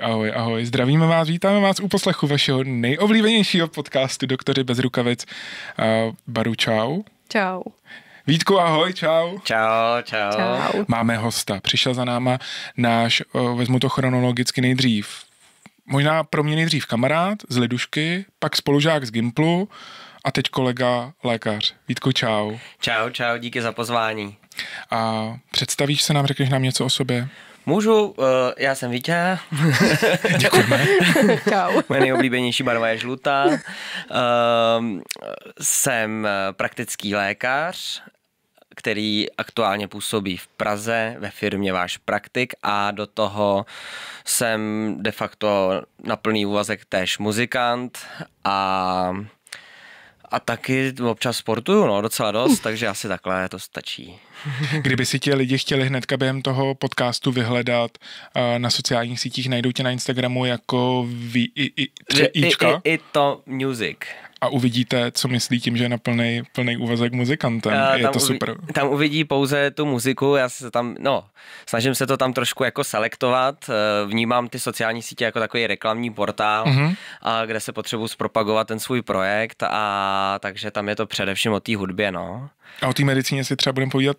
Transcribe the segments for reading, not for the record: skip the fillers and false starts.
Ahoj. Zdravíme vás, vítáme vás u poslechu vašeho nejoblíbenějšího podcastu Doktoři bez rukavic. Baru, čau. Čau. Vítku, ahoj, čau. Čau. Máme hosta, přišel za náma náš, vezmu to chronologicky nejdřív, možná pro mě nejdřív kamarád z Lidušky, pak spolužák z Gimplu a teď kolega lékař. Vítku, čau. Čau, díky za pozvání. A představíš se nám, řekneš nám něco o sobě? Můžu, já jsem Vítě. Děkujeme. Čau. Moje nejoblíbenější barva je žlutá. Jsem praktický lékař, který aktuálně působí v Praze ve firmě Váš praktik a do toho jsem de facto na plný úvazek též muzikant a taky občas sportuju, docela dost, takže asi takhle to stačí. Kdyby si tě lidi chtěli hnedka během toho podcastu vyhledat na sociálních sítích, najdou tě na Instagramu jako I to music. A uvidíte, co myslí tím, že je na plný úvazek muzikantem. Je to super. Tam uvidí pouze tu muziku, já se tam, snažím se to tam trošku jako selektovat, vnímám ty sociální sítě jako takový reklamní portál, kde se potřebuji zpropagovat ten svůj projekt a takže tam je to především o té hudbě, A o té medicíně si třeba budeme povídat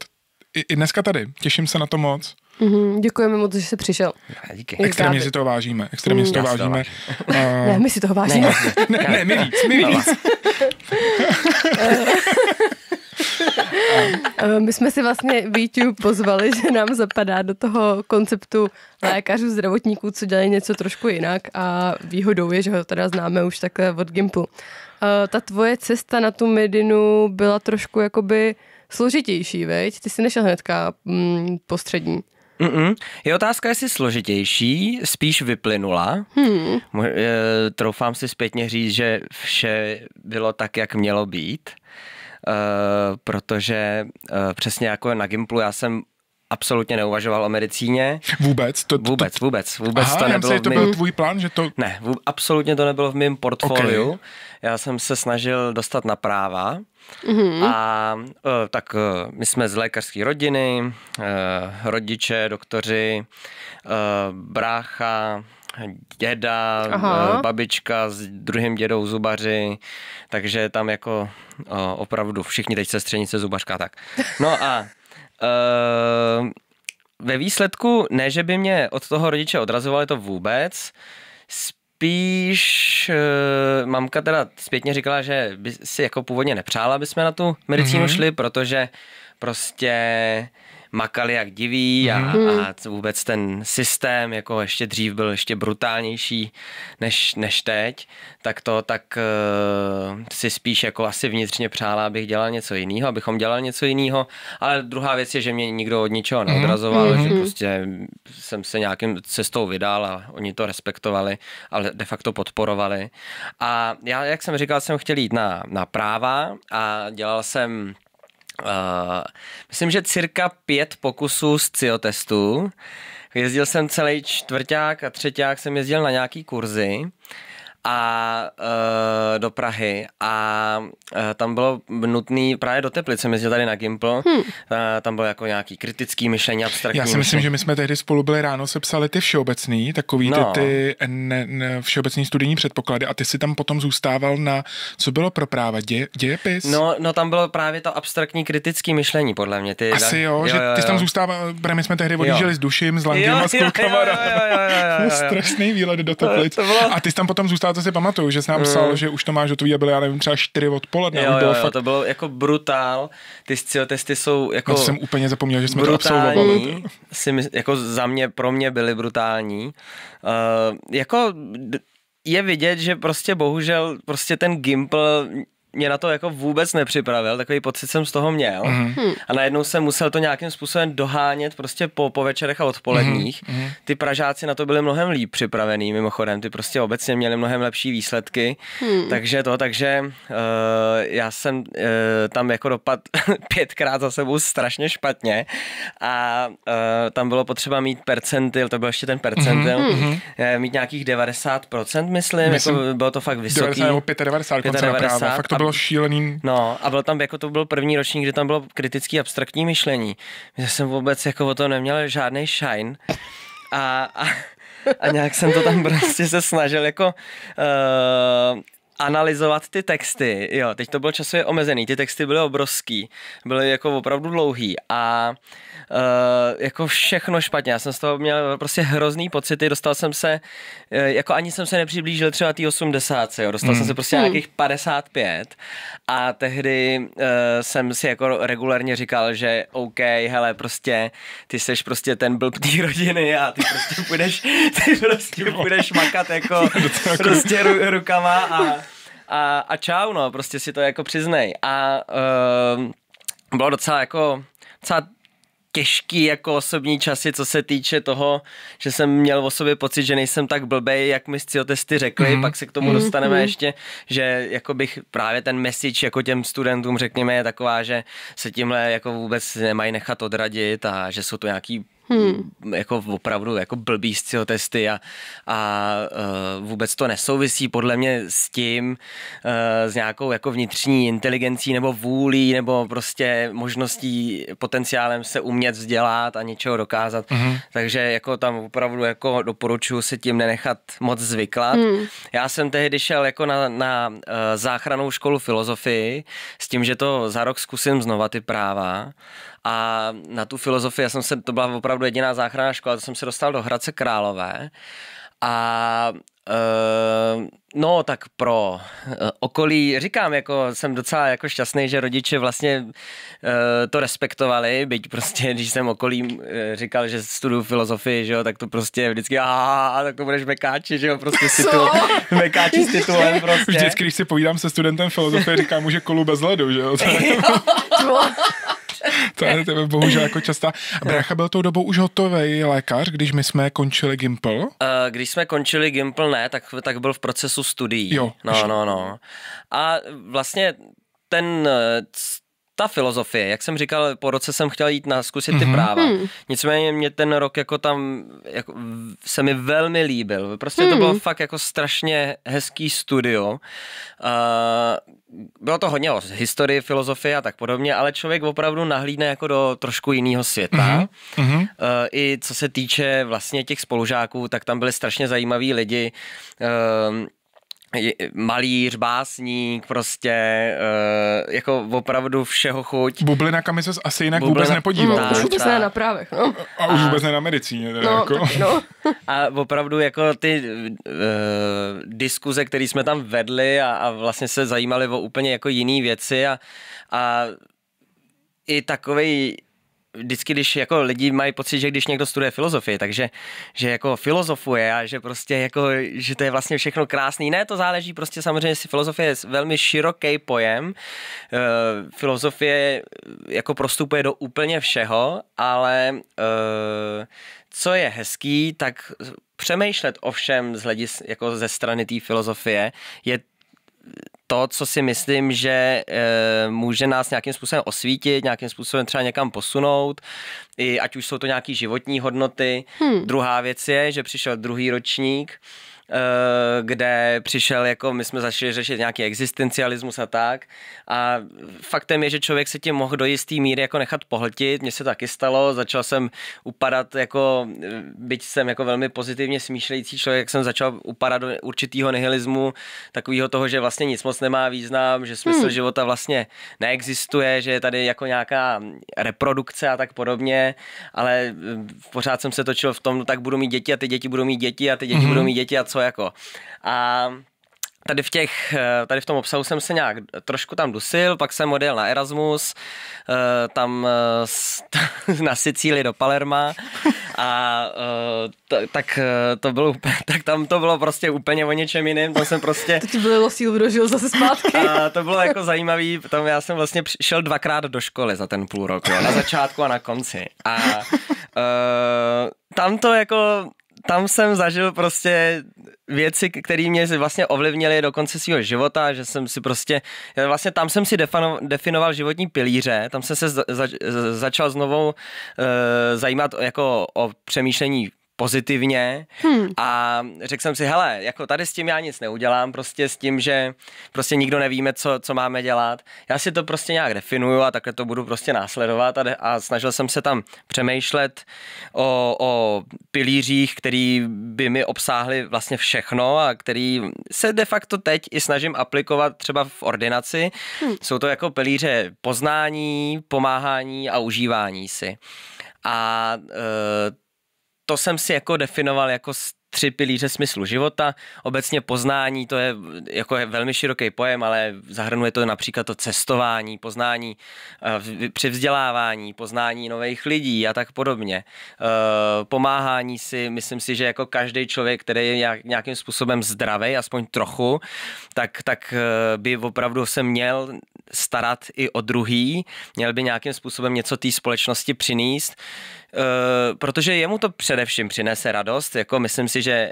i dneska tady. Těším se na to moc. Děkujeme moc, že jsi přišel. Díky. Extrémně si to vážíme. Ne, my si toho vážíme. Ne, my víc. My jsme si vlastně Víťu pozvali, že nám zapadá do toho konceptu lékařů, zdravotníků, co dělají něco trošku jinak a výhodou je, že ho teda známe už takhle od Gimplu. Ta tvoje cesta na tu medinu byla trošku jakoby složitější, veď? Ty jsi nešel hnedka po střední. Je otázka, jestli složitější, spíš vyplynula. Troufám si zpětně říct, že vše bylo tak, jak mělo být, protože přesně jako na Gimplu já jsem absolutně neuvažoval o medicíně. Vůbec? Vůbec. Aha, to nebylo to byl tvůj plán, že to... Ne, absolutně to nebylo v mém portfoliu. Okay. Já jsem se snažil dostat na práva a tak my jsme z lékařské rodiny, rodiče, doktoři, brácha, děda, babička s druhým dědou zubaři, takže tam jako opravdu všichni teď sestřenice, zubařka, tak. No a ve výsledku, ne, že by mě od toho rodiče odrazovali to vůbec, spíš mamka teda zpětně říkala, že by si jako původně nepřála, aby jsme na tu medicínu šli, protože prostě makali jak diví a vůbec ten systém jako ještě dřív byl ještě brutálnější než teď, tak si spíš jako asi vnitřně přála, abych dělal něco jiného, abychom dělali něco jiného, ale druhá věc je, že mě nikdo od ničeho neodrazoval, že prostě jsem se nějakým cestou vydal a oni to respektovali, ale de facto podporovali. A já, jak jsem říkal, jsem chtěl jít na práva a dělal jsem myslím, že cirka 5 pokusů z CIO-testu. Jezdil jsem celý čtvrťák a třeťák jsem jezdil na nějaký kurzy a do Prahy a tam bylo nutný právě do Teplice, jsem jezdil tady na Gimpl, tam bylo jako nějaký kritický myšlení, abstraktní Já si myslím, že my jsme tehdy spolu byli ráno, sepsali ty všeobecný, takový ty všeobecný studijní předpoklady a ty si tam potom zůstával na, co bylo pro práva, dějepis? No tam bylo právě to abstraktní kritický myšlení, podle mě. Asi jo, že ty jsi tam zůstával, my jsme tehdy odjížděli s Duším, s Langem a s klukama. Strašný výlet do Teplic. A ty jsi tam potom zůstával, to si pamatuju, že jsi nám psal, že už to máš hotový a bylo, já nevím, třeba 4 odpoledne. Jo, to bylo jako brutál. Ty testy jsou jako... No to jsem úplně zapomněl, že jsme to absolvovali. Jako pro mě byly brutální. Jako je vidět, že prostě bohužel prostě ten Gimpl mě na to jako vůbec nepřipravil, takový pocit jsem z toho měl. A najednou jsem musel to nějakým způsobem dohánět prostě po večerech a odpoledních. Ty Pražáci na to byli mnohem líp připravený, mimochodem, ty prostě obecně měli mnohem lepší výsledky, takže já jsem tam jako dopadl 5krát za sebou strašně špatně a tam bylo potřeba mít percentil, to byl ještě ten percentil, mít nějakých 90%, myslím, jako bylo to fakt vysoký. 95, fakt to bylo šílený. No a byl tam, jako to byl první ročník, kdy tam bylo kritický abstraktní myšlení. Já jsem vůbec jako o to neměl žádnej shine. a nějak jsem to tam prostě se snažil jako analyzovat ty texty. Jo, teď to bylo časově omezený, ty texty byly obrovský, byly jako opravdu dlouhý a jako všechno špatně. Já jsem z toho měl prostě hrozný pocity, dostal jsem se, jako ani jsem se nepřiblížil třeba té 80, jo, dostal jsem se prostě nějakých 55 a tehdy jsem si jako regulérně říkal, že OK, hele, prostě ty seš prostě ten blb té rodiny a ty prostě půjdeš makat jako prostě rukama a čau, no, prostě si to jako přiznej. A bylo docela těžký jako osobní časy, co se týče toho, že jsem měl o sobě pocit, že nejsem tak blbej, jak mi sciotesty řekli, pak se k tomu dostaneme ještě, že jako bych právě ten message jako těm studentům, řekněme, je taková, že se tímhle jako vůbec nemají nechat odradit a že jsou to nějaký jako opravdu jako blbý sciotesty a vůbec to nesouvisí podle mě s tím, s nějakou jako vnitřní inteligencí nebo vůlí nebo prostě možností, potenciálem se umět vzdělat a něčeho dokázat. Takže jako tam opravdu jako doporučuji se tím nenechat moc zvyklat. Já jsem tehdy šel jako na záchrannou školu filozofii s tím, že to za rok zkusím znova ty práva. A na tu filozofii, to byla opravdu jediná záchranná škola, to jsem se dostal do Hradce Králové a no tak pro okolí, říkám, jako jsem docela jako šťastný, že rodiče vlastně to respektovali, byť prostě, když jsem okolím říkal, že studuju filozofii, že jo, tak to prostě vždycky tak to budeš mekáči, že jo, prostě mekáči s titulem prostě. Vždycky, když si povídám se studentem filozofie, říkám mu, že kolu bez ledu, že jo. To je bohužel jako častá. Brácha byl tou dobou už hotový lékař, když my jsme končili Gimpl? Když jsme končili Gimpl, ne, tak byl v procesu studií. Jo. No. A vlastně ta filozofie, jak jsem říkal, po roce jsem chtěl jít zkusit ty práva. Nicméně mě ten rok jako tam jako, se mi velmi líbil. Prostě to bylo fakt jako strašně hezký studio. Bylo to hodně o historii, filozofie a tak podobně, ale člověk opravdu nahlídne jako do trošku jiného světa. I co se týče vlastně těch spolužáků, tak tam byli strašně zajímaví lidi, malíř, básník, prostě jako opravdu všeho chuť. Bublina, kam se asi jinak vůbec nepodíval. Už vůbec ne na právech, no. A už vůbec ne na medicíně. Teda, jako. Taky, no. A opravdu jako ty diskuze, které jsme tam vedli a vlastně se zajímali o úplně jako jiný věci a i takovej vždycky, když jako lidi mají pocit, že když někdo studuje filozofii, takže že jako filozofuje a že prostě jako, že to je vlastně všechno krásný. Ne, to záleží prostě samozřejmě, si filozofie je velmi široký pojem. Filozofie jako prostupuje do úplně všeho, ale co je hezký, tak přemýšlet o všem jako ze strany té filozofie je to, co si myslím, že může nás nějakým způsobem osvítit, nějakým způsobem třeba někam posunout, i ať už jsou to nějaký životní hodnoty. Druhá věc je, že přišel druhý ročník, kde přišel, jako my jsme začali řešit nějaký existencialismus a tak. A faktem je, že člověk se tím mohl do jistý míry jako nechat pohltit. Mně se taky stalo, začal jsem upadat jako, byť jsem jako velmi pozitivně smýšlející člověk, jsem začal upadat do určitýho nihilismu, takového toho, že vlastně nic moc nemá význam, že smysl života vlastně neexistuje, že je tady jako nějaká reprodukce a tak podobně, ale pořád jsem se točil v tom, no tak budu mít děti a ty děti budou mít děti a ty děti budou mít děti a co jako. A tady v tom obsahu jsem se nějak trošku tam dusil, pak jsem odjel na Erasmus, tam na Sicílii do Palerma a tak tam to bylo prostě úplně o něčem jiném, tam jsem prostě... To ti bylo sílu dožil zase zpátky. A to bylo jako zajímavý, tam já jsem vlastně šel 2krát do školy za ten půl rok, jo, na začátku a na konci. A tam jsem zažil prostě věci, které mě vlastně ovlivnily do konce svého života, že jsem si prostě, vlastně tam jsem si definoval životní pilíře, tam jsem se začal znovu zajímat jako o přemýšlení pozitivně a řekl jsem si, hele, jako tady s tím já nic neudělám, prostě s tím, že prostě nikdo nevíme, co máme dělat. Já si to prostě nějak definuju a takhle to budu prostě následovat a snažil jsem se tam přemýšlet o pilířích, který by mi obsáhly vlastně všechno a který se de facto teď i snažím aplikovat třeba v ordinaci. Jsou to jako pilíře poznání, pomáhání a užívání si. A to jsem si jako definoval jako 3 pilíře smyslu života. Obecně poznání, to je jako velmi široký pojem, ale zahrnuje to například to cestování, poznání při vzdělávání, poznání nových lidí a tak podobně. Pomáhání si, myslím si, že jako každý člověk, který je nějakým způsobem zdravý, aspoň trochu, tak by opravdu se měl starat i o druhý, měl by nějakým způsobem něco té společnosti přinést, protože jemu to především přinese radost, jako myslím si, že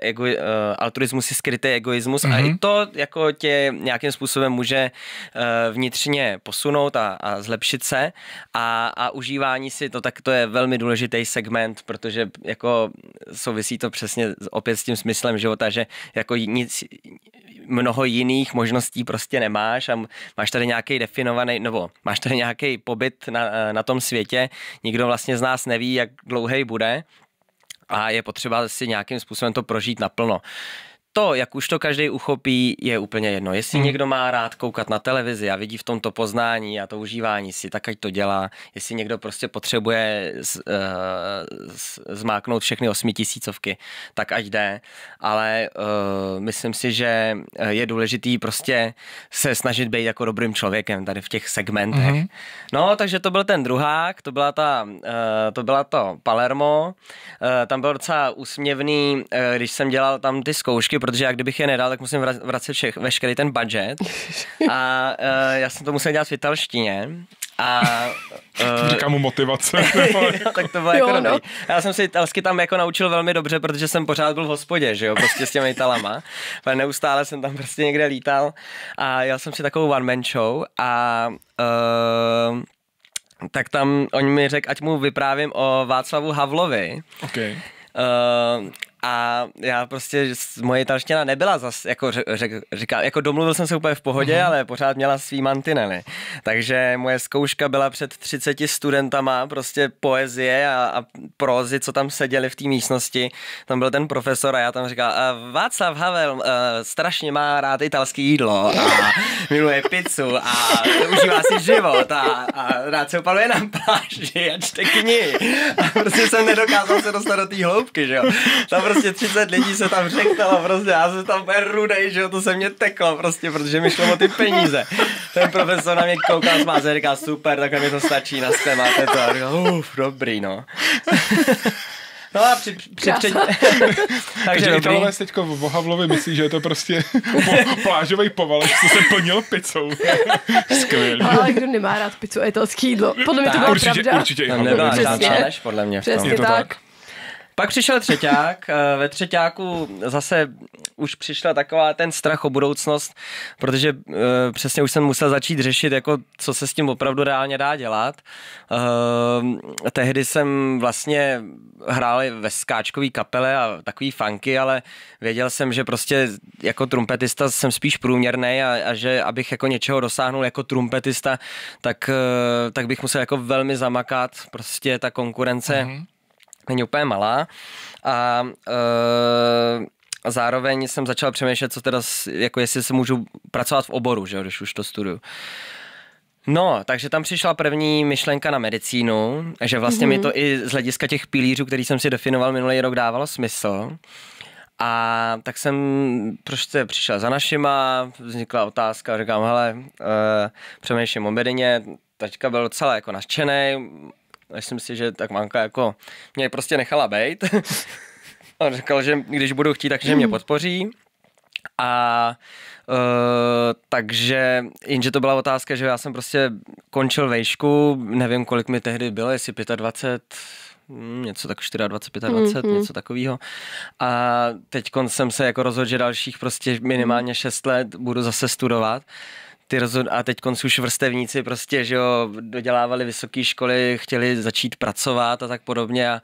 altruismus je skrytý egoismus a i to jako tě nějakým způsobem může vnitřně posunout a zlepšit se a užívání si to, tak to je velmi důležitý segment, protože jako souvisí to přesně opět s tím smyslem života, že jako mnoho jiných možností prostě nemáš a máš tady nějaký definovaný, nebo máš tady nějaký pobyt na tom světě, nikdo vlastně z nás neví, jak dlouhý bude a je potřeba si nějakým způsobem to prožít naplno. To, jak už to každý uchopí, je úplně jedno. Jestli někdo má rád koukat na televizi a vidí v tomto poznání a to užívání si, tak ať to dělá. Jestli někdo prostě potřebuje zmáknout všechny 8000, tak ať jde. Ale myslím si, že je důležitý prostě se snažit být jako dobrým člověkem tady v těch segmentech. No, takže to byl ten druhák, to byla to Palermo. Tam bylo docela úsměvný, když jsem dělal tam ty zkoušky, protože jak kdybych je nedal, tak musím vracet veškerý ten budget. A já jsem to musel dělat v italštině. A říkám mu motivace. Tak to bylo jako dobrý. Já jsem si italsky tam jako naučil velmi dobře, protože jsem pořád byl v hospodě, že jo, prostě s těmi Italama. Neustále jsem tam prostě někde lítal a jel jsem si takovou one man show a tak tam on mi řekl, ať mu vyprávím o Václavu Havlovi. Okay. A já prostě, moje italština nebyla zas, jako říkám, jako domluvil jsem se úplně v pohodě, ale pořád měla svý mantinely. Takže moje zkouška byla před 30 studentama, prostě poezie a prózy, co tam seděli v té místnosti. Tam byl ten profesor a já tam říkal, Václav Havel strašně má rád italský jídlo a miluje pizzu a užívá si život a rád se opaluje na pláži a čte knihy. A prostě jsem nedokázal se dostat do té hloubky, že jo. Tam prostě 30 lidí se tam řektalo, prostě já jsem tam byl rudej, že jo, to se mě teklo prostě, protože mi šlo o ty peníze. Ten profesor na mě koukal, smáze, říká super, takhle mi to stačí, máte to. A říká, dobrý, no. No a při takže Italové teďko v Havlovi myslí, že je to prostě plážový povalec, co se plnil pizzou. Skvělý. Ale kdo nemá rád pizzu a italský jídlo? Podle mě to byla pravda. Určitě i Havlovi. Podle mě. Přesně tak. Pak přišel třeťák, ve třeťáku zase už přišla taková ten strach o budoucnost, protože přesně už jsem musel začít řešit, jako co se s tím opravdu reálně dá dělat. Tehdy jsem vlastně hrál ve skáčkový kapele a takový funky, ale věděl jsem, že prostě jako trumpetista jsem spíš průměrnej a že abych jako něčeho dosáhnul jako trumpetista, tak bych musel jako velmi zamakat, prostě ta konkurence není úplně malá a zároveň jsem začal přemýšlet, co teda, jako jestli se můžu pracovat v oboru, že jo, když už to studuju. No, takže tam přišla první myšlenka na medicínu, že vlastně mi to i z hlediska těch pilířů, který jsem si definoval minulý rok, dávalo smysl. A tak jsem prostě přišel za našima, vznikla otázka, říkám, hele, přemýšlím o medině, taťka byl docela jako nadšenej, myslím si, že tak mamka jako mě prostě nechala bejt. On říkal, že když budu chtít, takže mě podpoří. A takže, jenže to byla otázka, že já jsem prostě končil vejšku, nevím, kolik mi tehdy bylo, jestli 25, něco tak 24, 25, něco takového. A teď jsem se jako rozhodl, že dalších prostě minimálně 6 let budu zase studovat. A teď už vrstevníci prostě, že jo, dodělávali vysoké školy, chtěli začít pracovat a tak podobně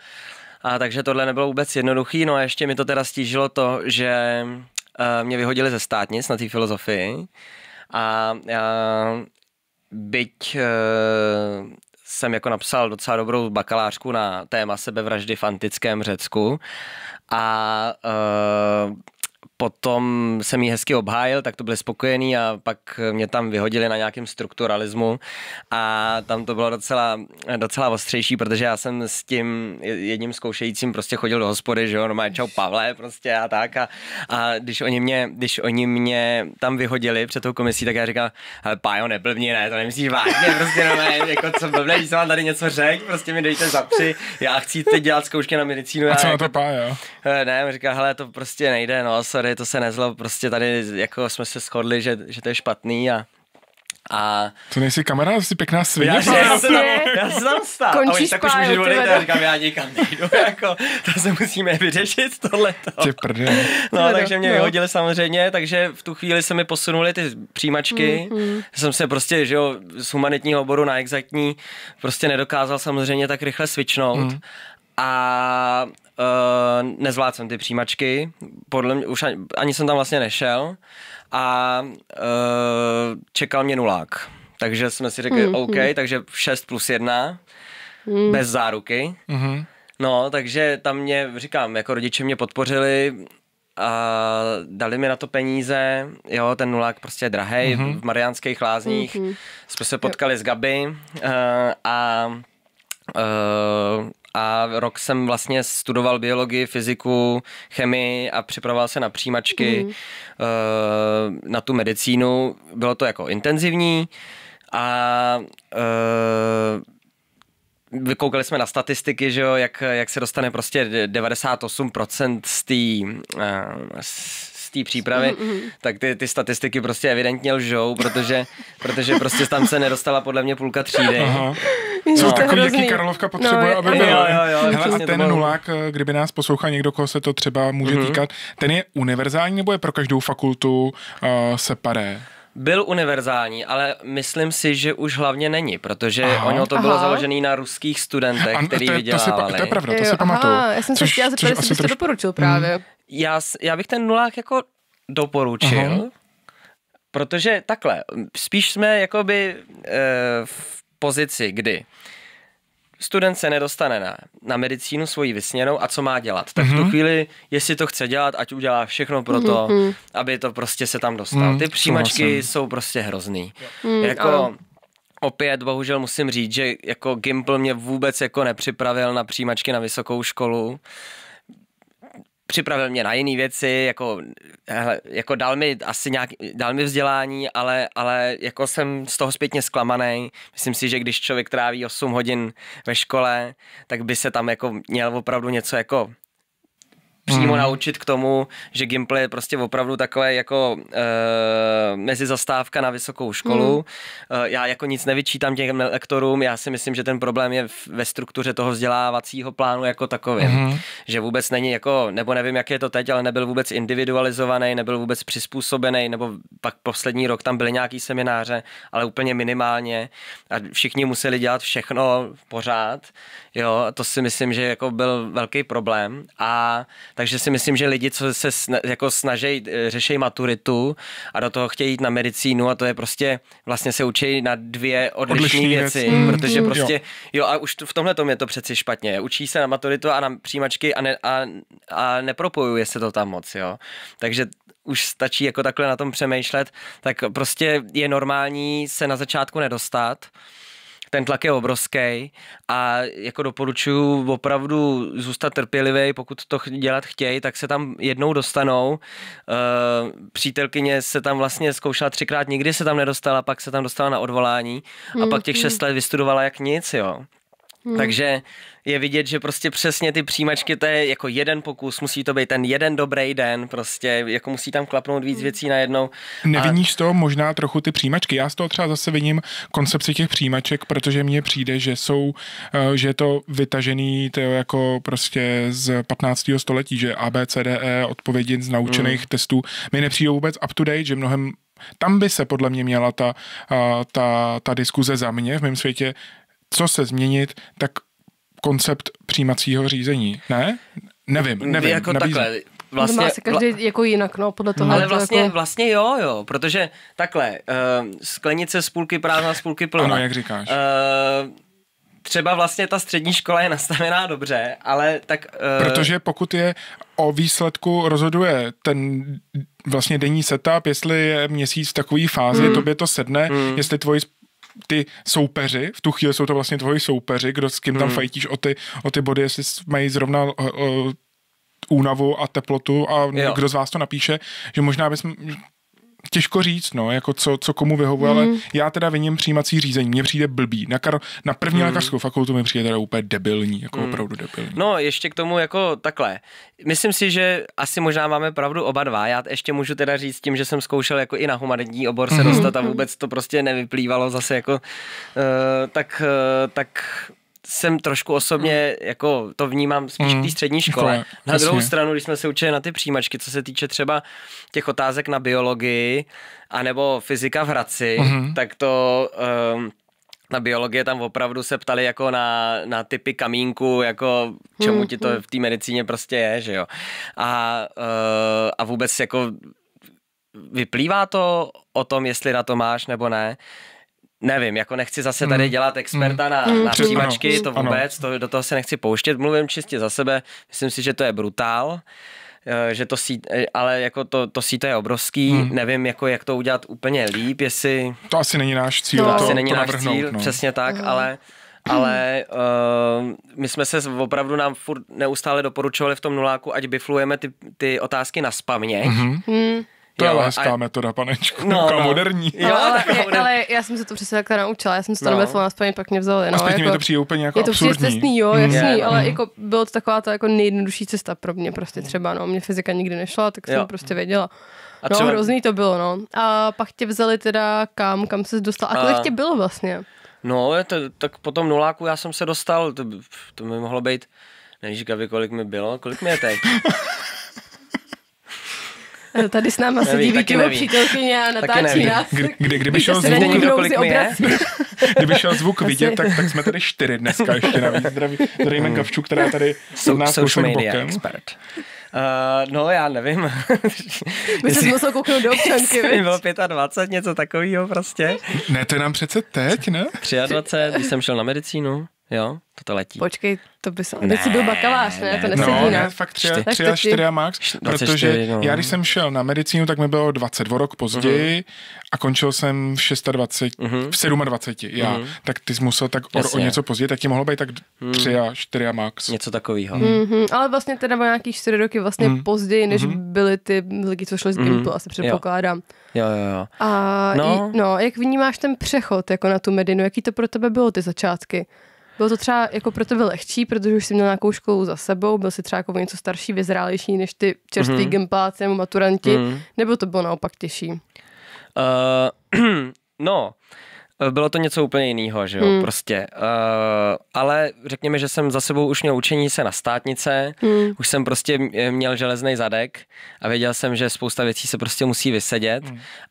A takže tohle nebylo vůbec jednoduchý, no a ještě mi to teda stížilo to, že mě vyhodili ze státnic na té filozofii a byť jsem jako napsal docela dobrou bakalářku na téma sebevraždy v antickém Řecku a potom jsem jí hezky obhájil, tak to byli spokojení a pak mě tam vyhodili na nějakém strukturalismu a tam to bylo docela ostřejší, protože já jsem s tím jedním zkoušejícím prostě chodil do hospody, že jo, normálně čau Pavle prostě a tak a když oni mě tam vyhodili před tou komisí, tak já říkal, hele Pájo, neblbni, ne, to nemyslíš vážně, prostě normálně, jako co blbne, když jsem vám tady něco řekl, prostě mi dejte za při, já chci teď dělat zkoušky na medicínu. A co jako, na to Pájo? Ne, mi říkal, hele, to prostě nejde, no, sorry, to se nezlo, prostě tady jako jsme se shodli, že to je špatný a to nejsi kamarád, jsi pěkná svině. Já se tam stál. Končíš tak už můžu volit, já říkám, já nikam nejdu, jako, to se musíme vyřešit, tohleto. Tě prdě. No, takže mě vyhodili samozřejmě, takže v tu chvíli se mi posunuly ty přijímačky. Jsem se prostě, že jo, z humanitního oboru na exaktní prostě nedokázal samozřejmě tak rychle switchnout. A nezvládl jsem ty přijímačky, podle mě už ani jsem tam vlastně nešel a čekal mě nulák. Takže jsme si řekli, OK, takže 6+1, bez záruky. No, takže tam mě, říkám, jako rodiče mě podpořili a dali mi na to peníze, jo, ten nulák prostě je drahej, v Mariánských Lázních jsme se potkali s Gabi a rok jsem vlastně studoval biologii, fyziku, chemii a připravoval se na přijímačky na tu medicínu. Bylo to jako intenzivní a vykoukali jsme na statistiky, že jo, jak se dostane prostě 98% z té přípravy, tak ty statistiky prostě evidentně lžou, protože prostě tam se nedostala podle mě půlka třídy. Aha. Jsou takový, jaký Karlovka potřebuje, aby byl. Hele, a ten nulák, kdyby nás poslouchal někdo, koho se to třeba může týkat, ten je univerzální nebo je pro každou fakultu separé? Byl univerzální, ale myslím si, že už hlavně není, protože ono to bylo založené na ruských studentech, který vydělávali. To je pravda, to si pamatuju. Já jsem se chtěla zeptat, jestli byste doporučil právě. Já bych ten nulák jako doporučil, protože takhle, spíš jsme jakoby v pozici, kdy student se nedostane na medicínu svoji vysněnou a co má dělat. Tak v tu chvíli, jestli to chce dělat, ať udělá všechno pro to, aby to prostě se tam dostal. Ty přijímačky jsou prostě hrozný. Jako opět bohužel musím říct, že jako Gimpl mě vůbec jako nepřipravil na přijímačky na vysokou školu. Připravil mě na jiné věci, jako dal mi vzdělání, ale jako jsem z toho zpětně zklamaný. Myslím si, že když člověk tráví 8 hodin ve škole, tak by se tam jako měl opravdu něco jako přímo naučit k tomu, že Gimpl je prostě opravdu takové jako mezizastávka na vysokou školu. Já jako nic nevyčítám těm lektorům, já si myslím, že ten problém je ve struktuře toho vzdělávacího plánu jako takovým. Že vůbec není jako, nebo nevím, jak je to teď, ale nebyl vůbec individualizovaný, nebyl vůbec přizpůsobený, nebo pak poslední rok tam byly nějaký semináře, ale úplně minimálně a všichni museli dělat všechno pořád. Jo, to si myslím, že jako byl velký problém a takže si myslím, že lidi, co se jako snaží, řeší maturitu a do toho chtějí jít na medicínu a to je prostě, vlastně se učí na dvě odlišné věci, protože prostě, jo a už v tomhle tom je to přeci špatně. Učí se na maturitu a na přijímačky a nepropojuje se to tam moc, jo. Takže už stačí jako takhle na tom přemýšlet, tak prostě je normální se na začátku nedostat. Ten tlak je obrovský a jako doporučuji opravdu zůstat trpělivý, pokud to dělat chtějí, tak se tam jednou dostanou. Přítelkyně se tam vlastně zkoušela 3krát, nikdy se tam nedostala, pak se tam dostala na odvolání a pak těch 6 let vystudovala jak nic, jo. Takže je vidět, že prostě přesně ty přijímačky, to je jako jeden pokus, musí to být ten jeden dobrý den, prostě jako musí tam klapnout víc věcí najednou. Neviníš z toho možná trochu ty přijímačky? Já z toho třeba zase viním koncepci těch přijímaček, protože mně přijde, že je to vytažený to jako prostě z 15. století, že ABCDE, odpovědi z naučených testů mi nepřijdou vůbec up to date, že mnohem tam by se podle mě měla ta diskuze za mě v mém světě, co se změnit, tak koncept přijímacího řízení, ne? Nevím. Jako takhle. Vlastně, má se každý jako jinak, no, podle toho. Ale vlastně jo, protože takhle, sklenice z půlky prázdná, z půlky plná. Ano, jak říkáš. Třeba vlastně ta střední škola je nastavená dobře, ale tak... Protože pokud je o výsledku rozhoduje ten vlastně denní setup, jestli je měsíc v takové fázi, tobě to sedne, jestli ty soupeři, v tu chvíli jsou to vlastně tvoji soupeři, kdo s kým tam fajtíš o ty body, jestli mají zrovna únavu a teplotu a kdo z vás to napíše, že možná bychom... Těžko říct, no, jako co komu vyhovuje, ale já teda viním přijímací řízení. Mně přijde blbý. Na první lékařskou fakultu mi přijde teda úplně debilní, jako opravdu debilní. No, ještě k tomu jako takhle. Myslím si, že asi možná máme pravdu oba dva. Já ještě můžu teda říct tím, že jsem zkoušel jako i na humanitní obor se dostat a vůbec to prostě nevyplývalo zase jako tak jsem trošku osobně, jako to vnímám spíš v té střední škole. Na druhou stranu, když jsme se učili na ty přijímačky, co se týče třeba těch otázek na biologii, anebo fyzika v Hradci, tak to... na biologie tam opravdu se ptali jako na typy kamínku, jako čemu ti to v té medicíně prostě je, že jo. A vůbec jako vyplývá to o tom, jestli na to máš nebo ne. Nevím, jako nechci zase tady dělat experta na přijímačky, to vůbec, do toho se nechci pouštět, mluvím čistě za sebe, myslím si, že to je brutál, že ale jako to síto je obrovský, nevím, jako jak to udělat úplně líp, jestli... To asi není náš cíl, to asi není náš cíl, přesně tak, ale my jsme se opravdu nám furt neustále doporučovali v tom nuláku, ať biflujeme ty otázky na spamě. To je ale hezká metoda, panečku. Moderní. Jo, ale já jsem se to přesně takhle naučila. Já jsem se to nebefla na spaměť, pak mě vzali. A zpětně mi to přijde úplně jako absurdní. Je to přijde cestný, jo, jasný, ale jako bylo to taková ta jako nejjednodušší cesta pro mě prostě třeba, no. Mě fyzika nikdy nešla, tak jsem prostě věděla. No, hrozný to bylo, no. A pak tě vzali teda kam ses dostal. A kolik tě bylo vlastně? No, tak po tom nuláku já jsem se dostal, to mi mohlo být, nevíš, Gabi, kolik mi bylo, kolik mi je teď? Tady s náma sedí Víťova přítelkyně a natáčí nás. Kdyby šel zvuk vidět, tak jsme tady 4 dneska ještě navíc. Zdravíme Gavču, která tady nás kousek bokem. Expert. No, já nevím. By se musel kouknout do občanky, viď? Bylo 25, něco takového prostě. Ne, to je nám přece teď, ne? 23, když jsem šel na medicínu. Jo, to letí. Počkej, to by se... Teď jsi byl bakalář, ne? To nesedí, no, ne, fakt 3 a 4 a max, protože já když jsem šel na medicínu, tak mi bylo 20, o rok později a končil jsem v 27, já. Tak ty jsi musel tak o něco později, tak ti mohlo být tak 3 a 4 a max. Něco takového. Ale vlastně teda bylo nějaký 4 roky vlastně později, než byly ty lidi, co šli z Gimplu, asi předpokládám. Jo. A jak vnímáš ten přechod jako na tu medinu, jaký to pro tebe bylo ty začátky? Bylo to třeba jako pro tebe lehčí, protože už jsi měl nějakou školu za sebou, byl jsi třeba jako něco starší, vyzrálejší než ty čerství gimpláci nebo maturanti, nebo to bylo naopak těžší? Bylo to něco úplně jiného, že jo, prostě. Ale řekněme, že jsem za sebou už měl učení se na státnice, už jsem prostě měl železný zadek a věděl jsem, že spousta věcí se prostě musí vysedět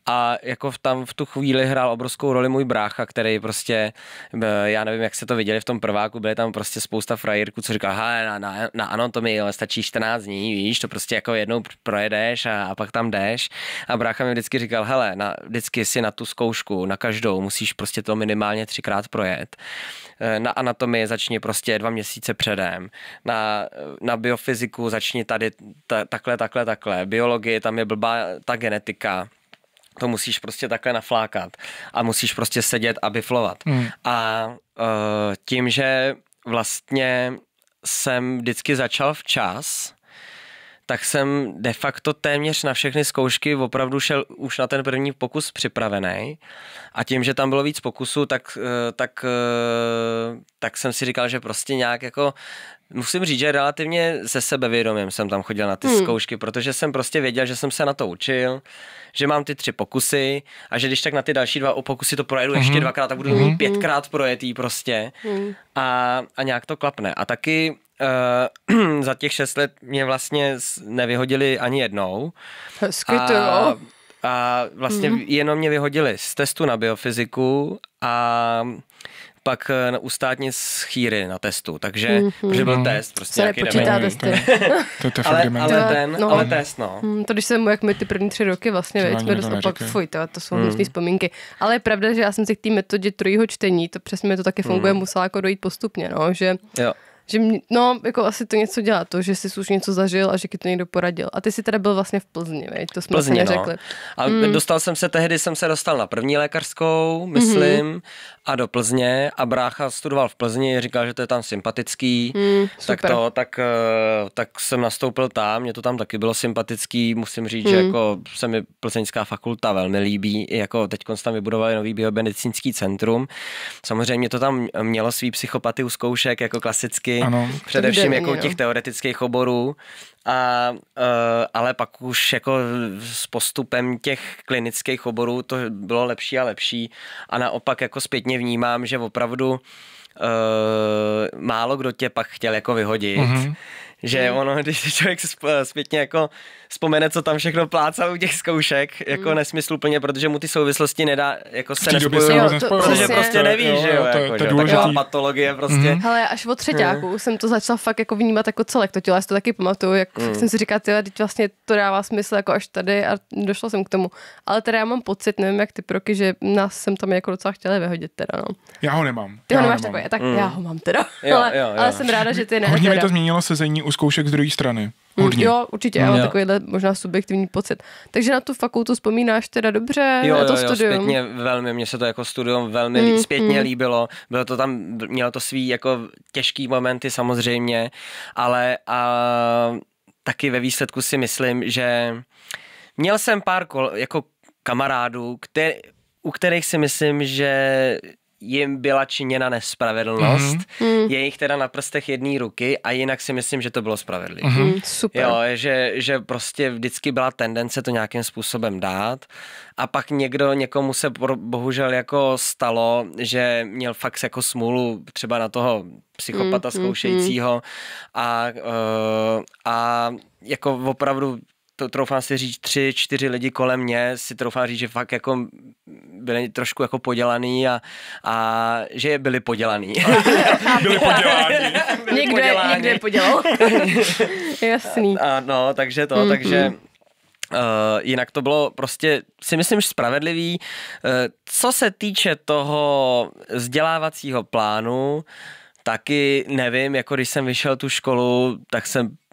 a jako tam v tu chvíli hrál obrovskou roli můj brácha, který prostě, já nevím, jak se to viděli v tom prváku, byly tam prostě spousta frajírků, co říkal, na anatomii, ale stačí 14 dní, víš, to prostě jako jednou projedeš a pak tam jdeš a brácha mi vždycky říkal, hele, vždycky si na tu zkoušku, na každou musíš prostě to minimálně 3krát projet. Na anatomii začni prostě 2 měsíce předem. Na biofyziku začni tady takhle. Biologii, tam je blbá ta genetika. To musíš prostě takhle naflákat. A musíš prostě sedět a biflovat. A tím, že vlastně jsem vždycky začal včas, tak jsem de facto téměř na všechny zkoušky opravdu šel už na ten první pokus připravený. A tím, že tam bylo víc pokusů, tak jsem si říkal, že prostě nějak jako musím říct, že relativně se sebevědomím jsem tam chodil na ty zkoušky, protože jsem prostě věděl, že jsem se na to učil, že mám ty 3 pokusy a že když tak na ty další 2 pokusy to projedu ještě 2krát, tak budu mít 5krát projetý prostě a nějak to klapne. A taky za těch 6 let mě vlastně nevyhodili ani jednou. Hezky to jo. A vlastně jenom mě vyhodili z testu na biofyziku a pak u státnic chýry na testu, takže protože byl test, prostě se nějaký nepočítá testy. To je fakt ale test, no. To když jsem mu, jak my ty první 3 roky vlastně, To veď, ani jsme nikdo dost opak, neříkej. to jsou hnusný vzpomínky. Ale je pravda, že já jsem si k té metodě trojího čtení, to přesně mi to taky funguje, musela jako dojít postupně, no, že Jo. no, jako asi to něco dělá, to, že jsi už něco zažil a že ti to někdo poradil. A ty jsi teda byl vlastně v Plzni, veď? To jsme si neřekli. No. A tehdy jsem se dostal na první lékařskou, myslím, a do Plzně a brácha studoval v Plzni, říkal, že to je tam sympatický, tak jsem nastoupil tam, mě to tam taky bylo sympatický, musím říct, že jako se mi plzeňská fakulta velmi líbí, i jako teďkonc tam vybudovali nový biomedicínský centrum. Samozřejmě to tam mělo svý psychopaty u zkoušek, jako klasicky, ano. především jako těch teoretických oborů, ale pak už jako s postupem těch klinických oborů to bylo lepší a lepší a naopak jako zpětně vnímám, že opravdu málo kdo tě pak chtěl jako vyhodit. Že ono, když si člověk zpětně jako vzpomene, co tam všechno plácal u těch zkoušek, jako nesmysluplně, protože mu ty souvislosti nedá, jako se nespojují, protože prostě nevíš, že jo, taková patologie prostě. Hele, až od třeťáku jsem to začala fakt jako vnímat jako celek, to tělo, já si to taky pamatuju, jak jsem si říkala, teď vlastně to dává smysl jako až tady a došla jsem k tomu. Ale teda já mám pocit, nevím jak ty proky, že nás jsem tam jako docela chtěli vyhodit teda, no. Já ho nemám. Ty ho nemáš takový, tak já ho mám teda. Ale jsem ráda, že ty ne. Hodně mi to změnilo sezení u zkoušek z druhé strany. Hodně. Jo, určitě, já mám takovýhle možná subjektivní pocit. Takže na tu fakultu vzpomínáš teda dobře, jo, to studium? Zpětně velmi, mně se to jako studium velmi zpětně líbilo. Bylo to tam, mělo to svý jako těžký momenty samozřejmě, ale taky ve výsledku si myslím, že měl jsem pár jako kamarádů, u kterých si myslím, že jim byla činěna nespravedlnost. Je jich teda na prstech jedné ruky a jinak si myslím, že to bylo spravedlivé. Super. Jo, že prostě vždycky byla tendence to nějakým způsobem dát a pak někomu se bohužel jako stalo, že měl fakt jako smůlu třeba na toho psychopata zkoušejícího a jako opravdu to troufám si říct 3-4 lidi kolem mě si troufám říct, že fakt jako byli trošku jako podělaný a že byli podělaný. Byli podělaní. Někdo je podělal. Jasný. No, takže takže jinak to bylo prostě, si myslím, že spravedlivý. Co se týče toho vzdělávacího plánu, taky nevím, jako když jsem vyšel tu školu,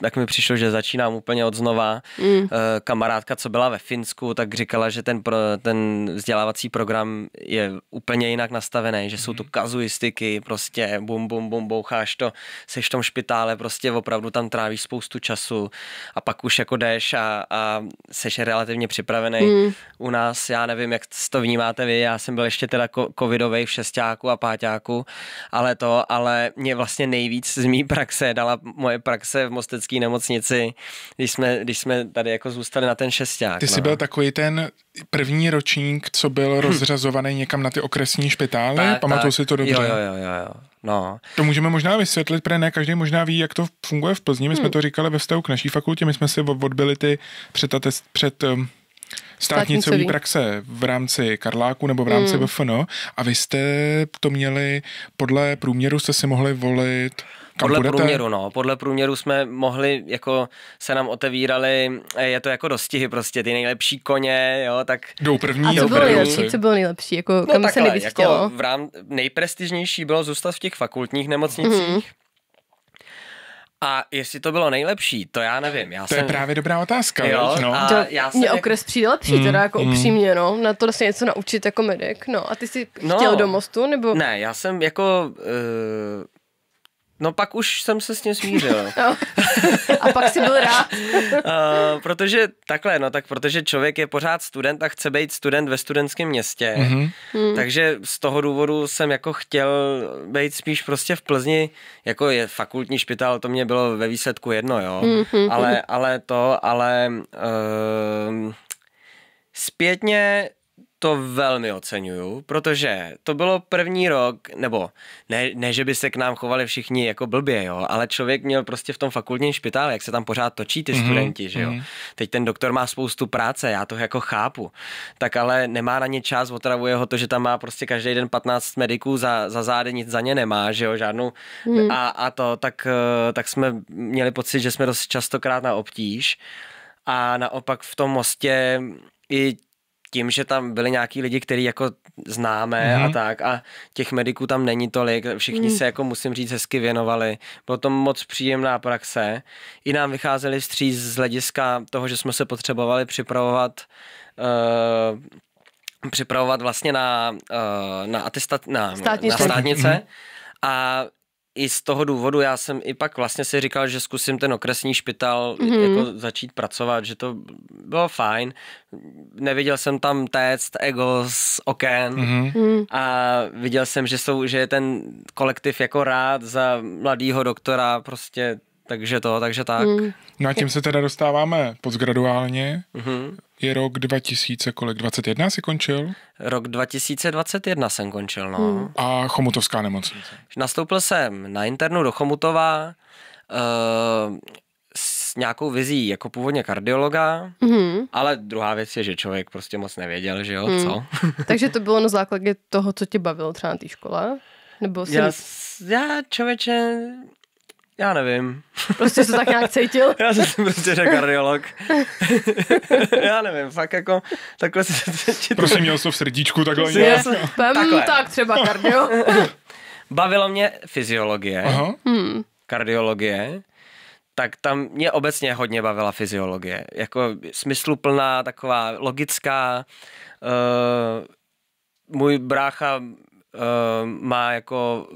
tak mi přišlo, že začínám úplně od znova. Kamarádka, co byla ve Finsku, tak říkala, že ten vzdělávací program je úplně jinak nastavený, že jsou to kazuistiky, prostě bum, boucháš to, seš v tom špitále, prostě opravdu tam trávíš spoustu času a pak už jako jdeš a seš relativně připravený. U nás, já nevím, jak to vnímáte vy, já jsem byl ještě teda covidovej v šestáku a páťáku, ale mě vlastně nejvíc z mý praxe dala moje praxe v mostecké nemocnici, když jsme tady jako zůstali na ten šesták. Ty jsi byl takový ten první ročník, co byl rozřazovaný někam na ty okresní špitály? Pamatuju si to dobře? Jo. No. To můžeme možná vysvětlit, protože ne každý možná ví, jak to funguje v Plzni. My jsme to říkali ve vztahu k naší fakultě, my jsme si odbyli ty před státnicový praxe v rámci Karláku nebo v rámci VFN a vy jste to měli, podle průměru jste si mohli volit Podle průměru jsme mohli, jako se nám otevíraly, je to jako dostihy prostě, ty nejlepší koně, jo, tak... Jdou první. A co bylo nejlepší, jako kam se nejvíc chtělo? Nejprestižnější bylo zůstat v těch fakultních nemocnicích. A jestli to bylo nejlepší, to já nevím. Je právě dobrá otázka. Jo, no. Mně okres přijde lepší, teda jako upřímně, no. Na to se něco naučit jako medic. No a ty jsi chtěl do Mostu, nebo? Ne, já jsem jako... No pak už jsem se s tím smířil. A pak jsi byl rád. Protože takhle, protože člověk je pořád student a chce být student ve studentském městě. Takže z toho důvodu jsem jako chtěl být spíš prostě v Plzni, jako je fakultní špitál, to mě bylo ve výsledku jedno, jo. Ale zpětně to velmi oceňuju, protože to bylo první rok, nebo ne, že by se k nám chovali všichni jako blbě, jo, ale člověk měl prostě v tom fakultním špitále, jak se tam pořád točí ty studenti, že jo. Teď ten doktor má spoustu práce, já to jako chápu, tak ale nemá na ně čas, otravuje ho to, že tam má prostě každý den 15 mediků za zády, nic za ně nemá, že jo, žádnou tak jsme měli pocit, že jsme dost častokrát na obtíž a naopak v tom Mostě i tím, že tam byli nějaký lidi, který jako známe a tak a těch mediků tam není tolik, všichni se jako musím říct hezky věnovali, bylo to moc příjemná praxe, i nám vycházeli vstříc z hlediska toho, že jsme se potřebovali připravovat vlastně na státnice a i z toho důvodu já jsem i pak vlastně si říkal, že zkusím ten okresní špital jako začít pracovat, že to bylo fajn. Neviděl jsem tam téct ego z oken a viděl jsem, že je ten kolektiv jako rád za mladýho doktora prostě, takže tak. No a tím se teda dostáváme postgraduálně. Je rok 2021 jsi končil? Rok 2021 jsem končil, no. A Chomutovská nemocnice. Nastoupil jsem na internu do Chomutova s nějakou vizí jako původně kardiologa, ale druhá věc je, že člověk prostě moc nevěděl, že jo, co. Takže to bylo na základě toho, co tě bavilo třeba na té škole? Nebo já člověče... Já nevím. Prostě jsi to tak nějak cítil? Já jsem prostě řekl kardiolog. Já nevím, fakt jako takhle se... Prosím, měl jsi to v srdíčku takhle nějak? Tak třeba kardio. Bavilo mě fyziologie, kardiologie, tak tam mě obecně hodně bavila fyziologie. Jako smysluplná, taková logická. Můj brácha má jako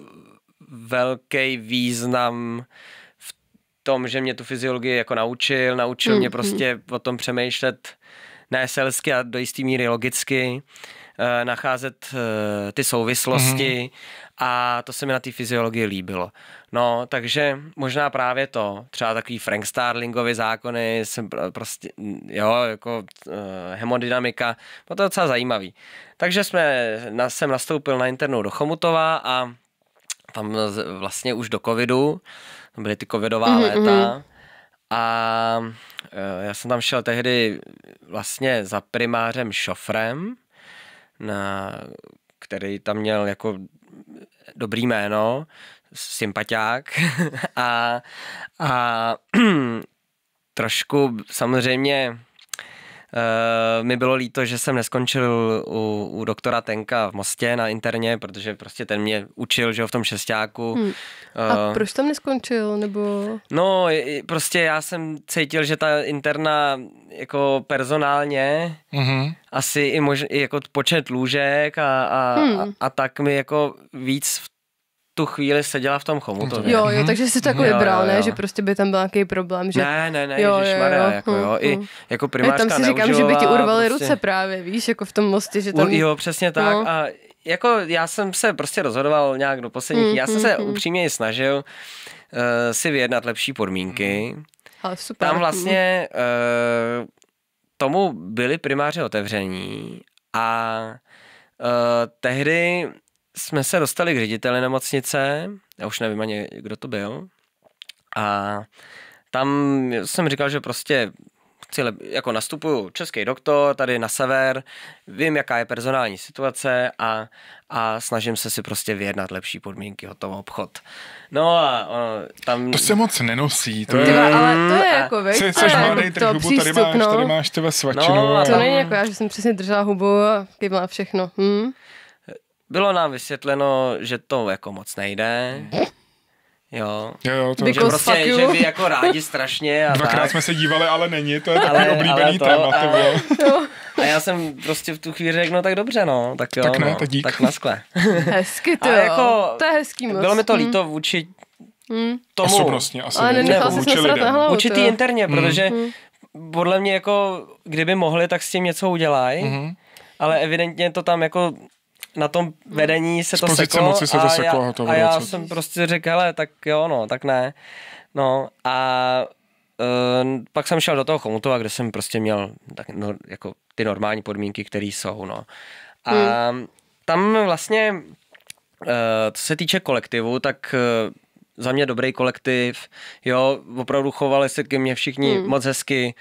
velký význam v tom, že mě tu fyziologii jako naučil mě prostě o tom přemýšlet ne selsky a do jistý míry logicky, nacházet ty souvislosti a to se mi na té fyziologii líbilo. No, takže možná právě to, třeba takový Frank Starlingovy zákony, jsem prostě, jo, jako hemodynamika, bylo to docela zajímavý. Takže jsem nastoupil na internu do Chomutova a tam vlastně už do covidu, tam byly ty covidová léta a já jsem tam šel tehdy vlastně za primářem Šofrem, který tam měl jako dobrý jméno, sympatiák a trošku samozřejmě mi bylo líto, že jsem neskončil u doktora Tenka v Mostě na interně, protože prostě ten mě učil, že jo, v tom šestáku. A proč tam neskončil, nebo? No, prostě já jsem cítil, že ta interna jako personálně asi i jako počet lůžek a tak mi jako víc v tu chvíli seděla v tom Chomutově. Jo, takže jsi to jako vybral, ne? Že prostě by tam byl nějaký problém, že... Ne, ježišmarja, jako jo, i jako primářka tam si říkám, že by ti urvali prostě ruce právě, víš, jako v tom Mostě, že tam... Jo, přesně tak a jako já jsem se prostě rozhodoval nějak do posledních, já jsem se upřímně snažil si vyjednat lepší podmínky. Ale super. Tam vlastně tomu byli primáři otevření a tehdy jsme se dostali k řediteli nemocnice, já už nevím ani, kdo to byl, a tam jsem říkal, že prostě jako nastupuju český doktor tady na sever, vím, jaká je personální situace a snažím se si prostě vyjednat lepší podmínky, hotový obchod. No a tam... To se moc nenosí. To je... Ale to je jako, víš, Jsi mladý, drž hubu, tady máš tebe svačinu. No, a to není jako já, že jsem přesně držela hubu a kývla všechno. Bylo nám vysvětleno, že to jako moc nejde. Jo, to že prostě, že vy jako rádi strašně. A dvakrát tak. jsme se dívali, ale není, to je takový oblíbený téma. A já jsem prostě v tu chvíli řekl, no tak dobře, no, tak jo, tak ne, tak dík. Tak naskle. Hezky to, jako, to je hezký moc. Bylo mi to líto vůči tomu. Osobnostně asi. Ale nenechal se nasrat na hlavu. Vůči tý interně, protože podle mě jako, kdyby mohli, tak s tím něco udělají, ale evidentně to tam jako na tom vedení se to seklo a já jsem prostě řekl, hele, tak jo, no, tak ne. No a pak jsem šel do toho Chomutova, kde jsem prostě měl tak, no, jako ty normální podmínky, které jsou, no. A tam vlastně, co se týče kolektivu, tak za mě dobrý kolektiv, jo, opravdu chovali se ke mně všichni moc hezky,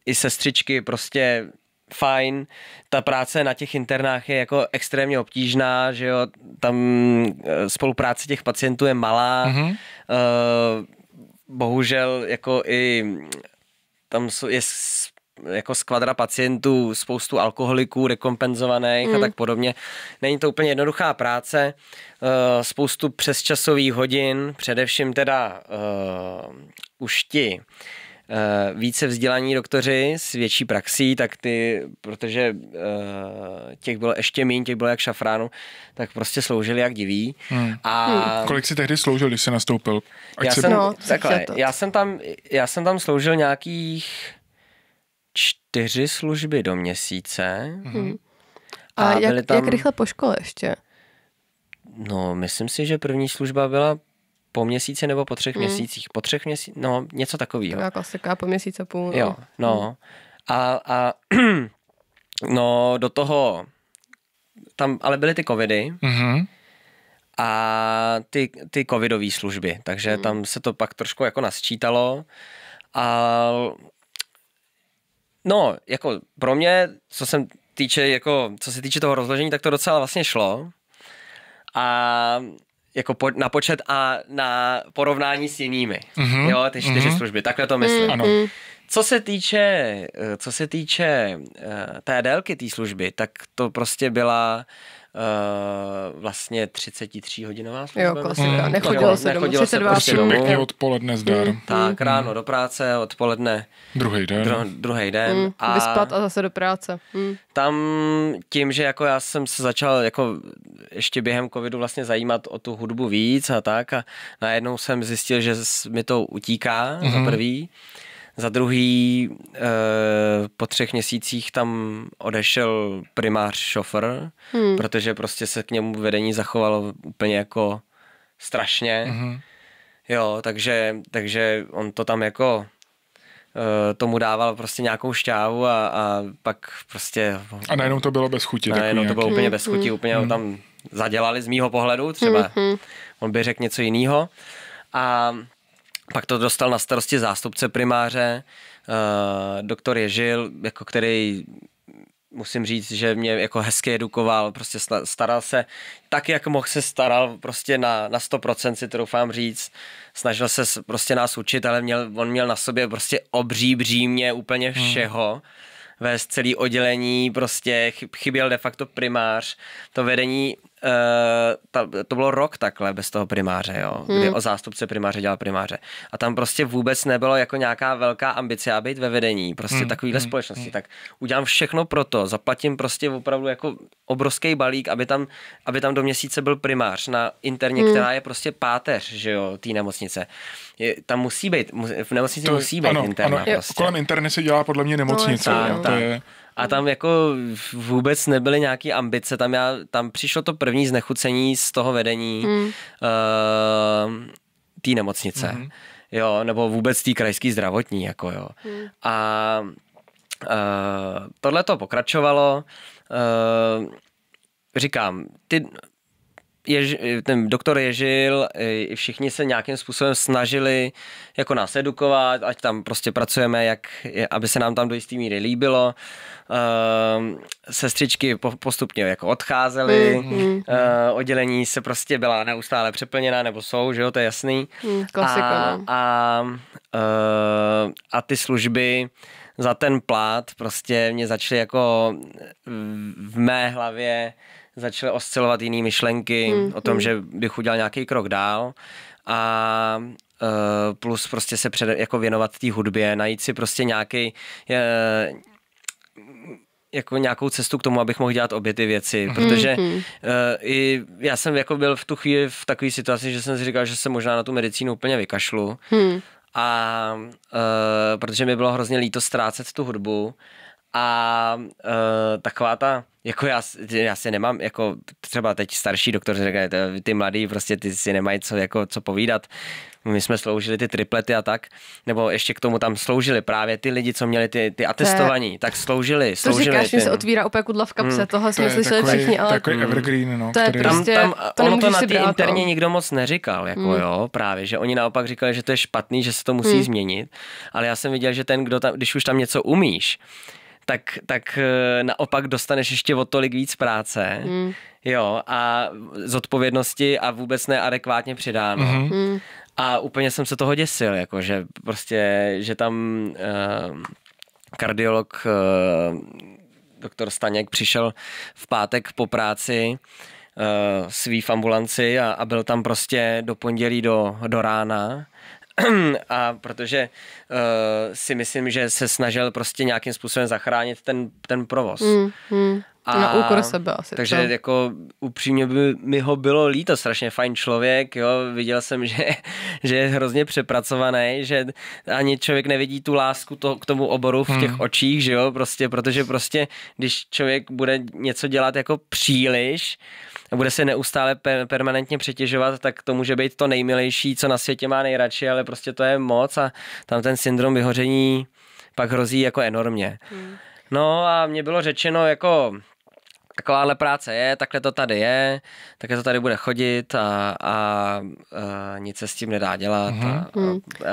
i sestřičky prostě fajn, ta práce na těch internách je jako extrémně obtížná, že jo, tam spolupráce těch pacientů je malá, bohužel jako i tam je jako skvadra pacientů, spoustu alkoholiků dekompenzovaných a tak podobně. Není to úplně jednoduchá práce, spoustu přesčasových hodin, především teda už ti více vzdělaní doktoři s větší praxí, tak ty, protože těch bylo ještě míň, těch bylo jak šafránu, tak prostě sloužili jak diví. Kolik jsi tehdy sloužil, když jsi nastoupil? Já jsem tam sloužil nějakých 4 služby do měsíce. A jak rychle po škole ještě? No, myslím si, že první služba byla po měsíci nebo po 3 měsících. Po 3 měsících, no, něco takového. Taková klasika, po měsíce půl. No. Jo, no. A no, do toho tam, ale byly ty covidy a ty covidové služby, takže tam se to pak trošku jako nasčítalo a no, jako pro mě, co se týče toho rozložení, tak to docela vlastně šlo. A jako na počet a na porovnání s jinými. Jo, ty 4 služby, takhle to myslím. Ano. Co se týče té délky té služby, tak to prostě byla vlastně 33-hodinová služba. Jo, klasika. Nechodilo se domů. 32 prostě domů. Pěkně odpoledne zdar. Tak, ráno do práce, odpoledne druhý den. A vyspat a zase do práce. Tam tím, že jako já jsem se začal jako ještě během covidu vlastně zajímat o tu hudbu víc a tak a najednou jsem zjistil, že mi to utíká za prvý. Za druhý, po 3 měsících tam odešel primář šofr, protože prostě se k němu vedení zachovalo úplně jako strašně. Jo, takže on to tam jako tomu dával prostě nějakou šťávu a pak prostě... A najednou to bylo bez chuti. Najednou to bylo úplně bez chuti, úplně ho tam zadělali z mýho pohledu, třeba on by řekl něco jiného. A pak to dostal na starosti zástupce primáře, doktor Ježil, jako který musím říct, že mě jako hezky edukoval, prostě staral se tak, jak mohl se staral, prostě na 100% si to doufám říct. Snažil se prostě nás učit, ale on měl na sobě prostě obří břímě úplně všeho. Vést celý oddělení, prostě chyběl de facto primář. To vedení, to bylo rok takhle bez toho primáře, jo, kdy o zástupce primáře dělal primáře. A tam prostě vůbec nebylo jako nějaká velká ambice být ve vedení, prostě takovýhle společnosti. Tak udělám všechno pro to, zaplatím prostě opravdu jako obrovský balík, aby tam do měsíce byl primář na interně, která je prostě páteř, že jo, té nemocnice. Tam musí být, v nemocnici musí být interna. Ano, prostě. Kolem interny se dělá podle mě nemocnice. To je... A tam jako vůbec nebyly nějaký ambice, tam přišlo to první znechucení z toho vedení té nemocnice, jo, nebo vůbec té krajské zdravotní, jako jo. A tohle to pokračovalo, říkám, ten doktor Ježil, všichni se nějakým způsobem snažili jako nás edukovat, ať tam prostě pracujeme, aby se nám tam do jistý míry líbilo. Sestřičky postupně jako odcházely, oddělení se prostě byla neustále přeplněná, nebo jsou, že jo, to je jasný. Klasika, a ty služby za ten plat prostě mě začaly jako v mé hlavě začaly oscilovat jiný myšlenky o tom, že bych udělal nějaký krok dál a plus prostě se jako věnovat té hudbě, najít si prostě jako nějakou cestu k tomu, abych mohl dělat obě ty věci, protože i já jsem jako byl v tu chvíli v takové situaci, že jsem si říkal, že se možná na tu medicínu úplně vykašlu a protože mi bylo hrozně líto ztrácet tu hudbu a taková ta Jako já si nemám, jako třeba teď starší doktor říká, ty mladý prostě ty si nemají co povídat. My jsme sloužili ty triplety a tak, nebo ještě k tomu tam sloužili právě ty lidi, co měli ty atestovaní, tak sloužili. To říkáš, mi se otvírá opět kudla v kapse, tohle jsme slyšeli všichni, ale... Takový evergreen, no. To je prostě, ono to na ty interně nikdo moc neříkal, jako jo, právě, že oni naopak říkali, že to je špatný, že se to musí změnit, ale já jsem viděl, že ten, kdo tam, když už tam něco umíš, tak naopak dostaneš ještě o tolik víc práce, jo, a zodpovědnosti a vůbec neadekvátně přidáno. A úplně jsem se toho děsil, jako, že prostě, že tam kardiolog doktor Staněk přišel v pátek po práci svý v ambulanci a byl tam prostě do pondělí do rána. A protože si myslím, že se snažil prostě nějakým způsobem zachránit ten provoz. Na úkor sebe asi. Takže jako upřímně by mi ho bylo líto, strašně fajn člověk, jo, viděl jsem, že je hrozně přepracovaný, že ani člověk nevidí tu lásku k tomu oboru v těch očích, že jo, prostě, protože prostě, když člověk bude něco dělat jako příliš, bude se neustále permanentně přetěžovat, tak to může být to nejmilejší, co na světě má nejradši, ale prostě to je moc a tam ten syndrom vyhoření pak hrozí jako enormně. No a mně bylo řečeno jako takováhle práce je, takhle to tady je, takhle to tady bude chodit a nic se s tím nedá dělat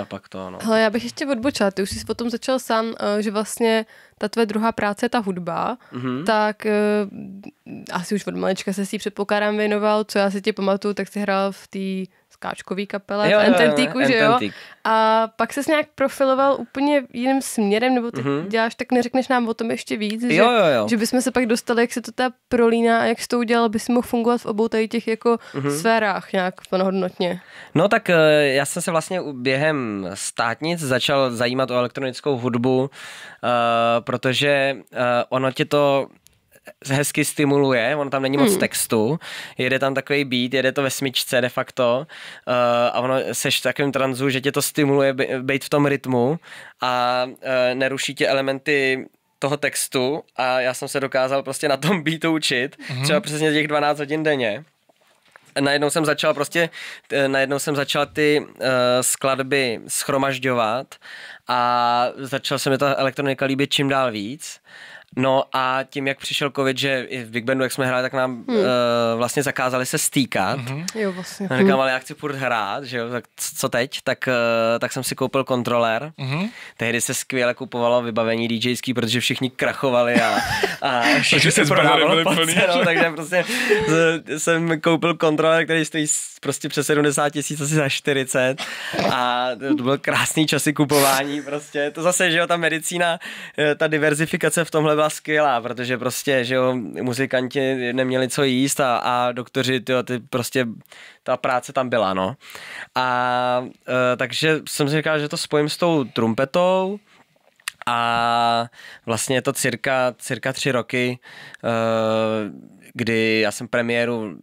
a pak to, no. Hele, já bych ještě odbočila, ty už jsi potom začal sám, že vlastně ta tvoje druhá práce je ta hudba, tak asi už od malička se si předpokládám věnoval, co já si ti pamatuju, tak jsi hrál v té skáčkový kapele, v Ententíku, že jo? A pak ses nějak profiloval úplně jiným směrem, nebo ty děláš, tak neřekneš nám o tom ještě víc, že bychom se pak dostali, jak se to teda prolíná a jak jsi to udělal, aby si mohl fungovat v obou tady těch jako sférách nějak plnohodnotně. No tak já jsem se vlastně během státnic začal zajímat o elektronickou hudbu, protože ono tě to hezky stimuluje, ono tam není moc textu, jede tam takový beat, jede to ve smyčce de facto a ono seš v takovém tranzu, že tě to stimuluje být v tom rytmu a neruší tě elementy toho textu a já jsem se dokázal prostě na tom beatu učit, třeba přesně těch 12 hodin denně. Najednou jsem začal ty skladby shromažďovat a začal se mi ta elektronika líbit čím dál víc. No a tím, jak přišel covid, že i v Big Bandu, jak jsme hráli, tak nám vlastně zakázali se stýkat. Jo, vlastně. Říkám, ale já chci furt hrát, že jo, tak co teď? Tak jsem si koupil kontroler. Tehdy se skvěle kupovalo vybavení DJský, protože všichni krachovali a všichni se prodávalo pod cenou, takže prostě jsem koupil kontroler, který stojí prostě přes 70 000, asi za 40 a to byl krásný časy kupování prostě. To zase, že jo, ta medicína, ta diverzifikace v tomhle byla skvělá, protože prostě, že jo, muzikanti neměli co jíst a doktoři, ty prostě, ta práce tam byla, no. A takže jsem si říkal, že to spojím s tou trumpetou a vlastně je to cirka 3 roky, kdy já jsem premiéru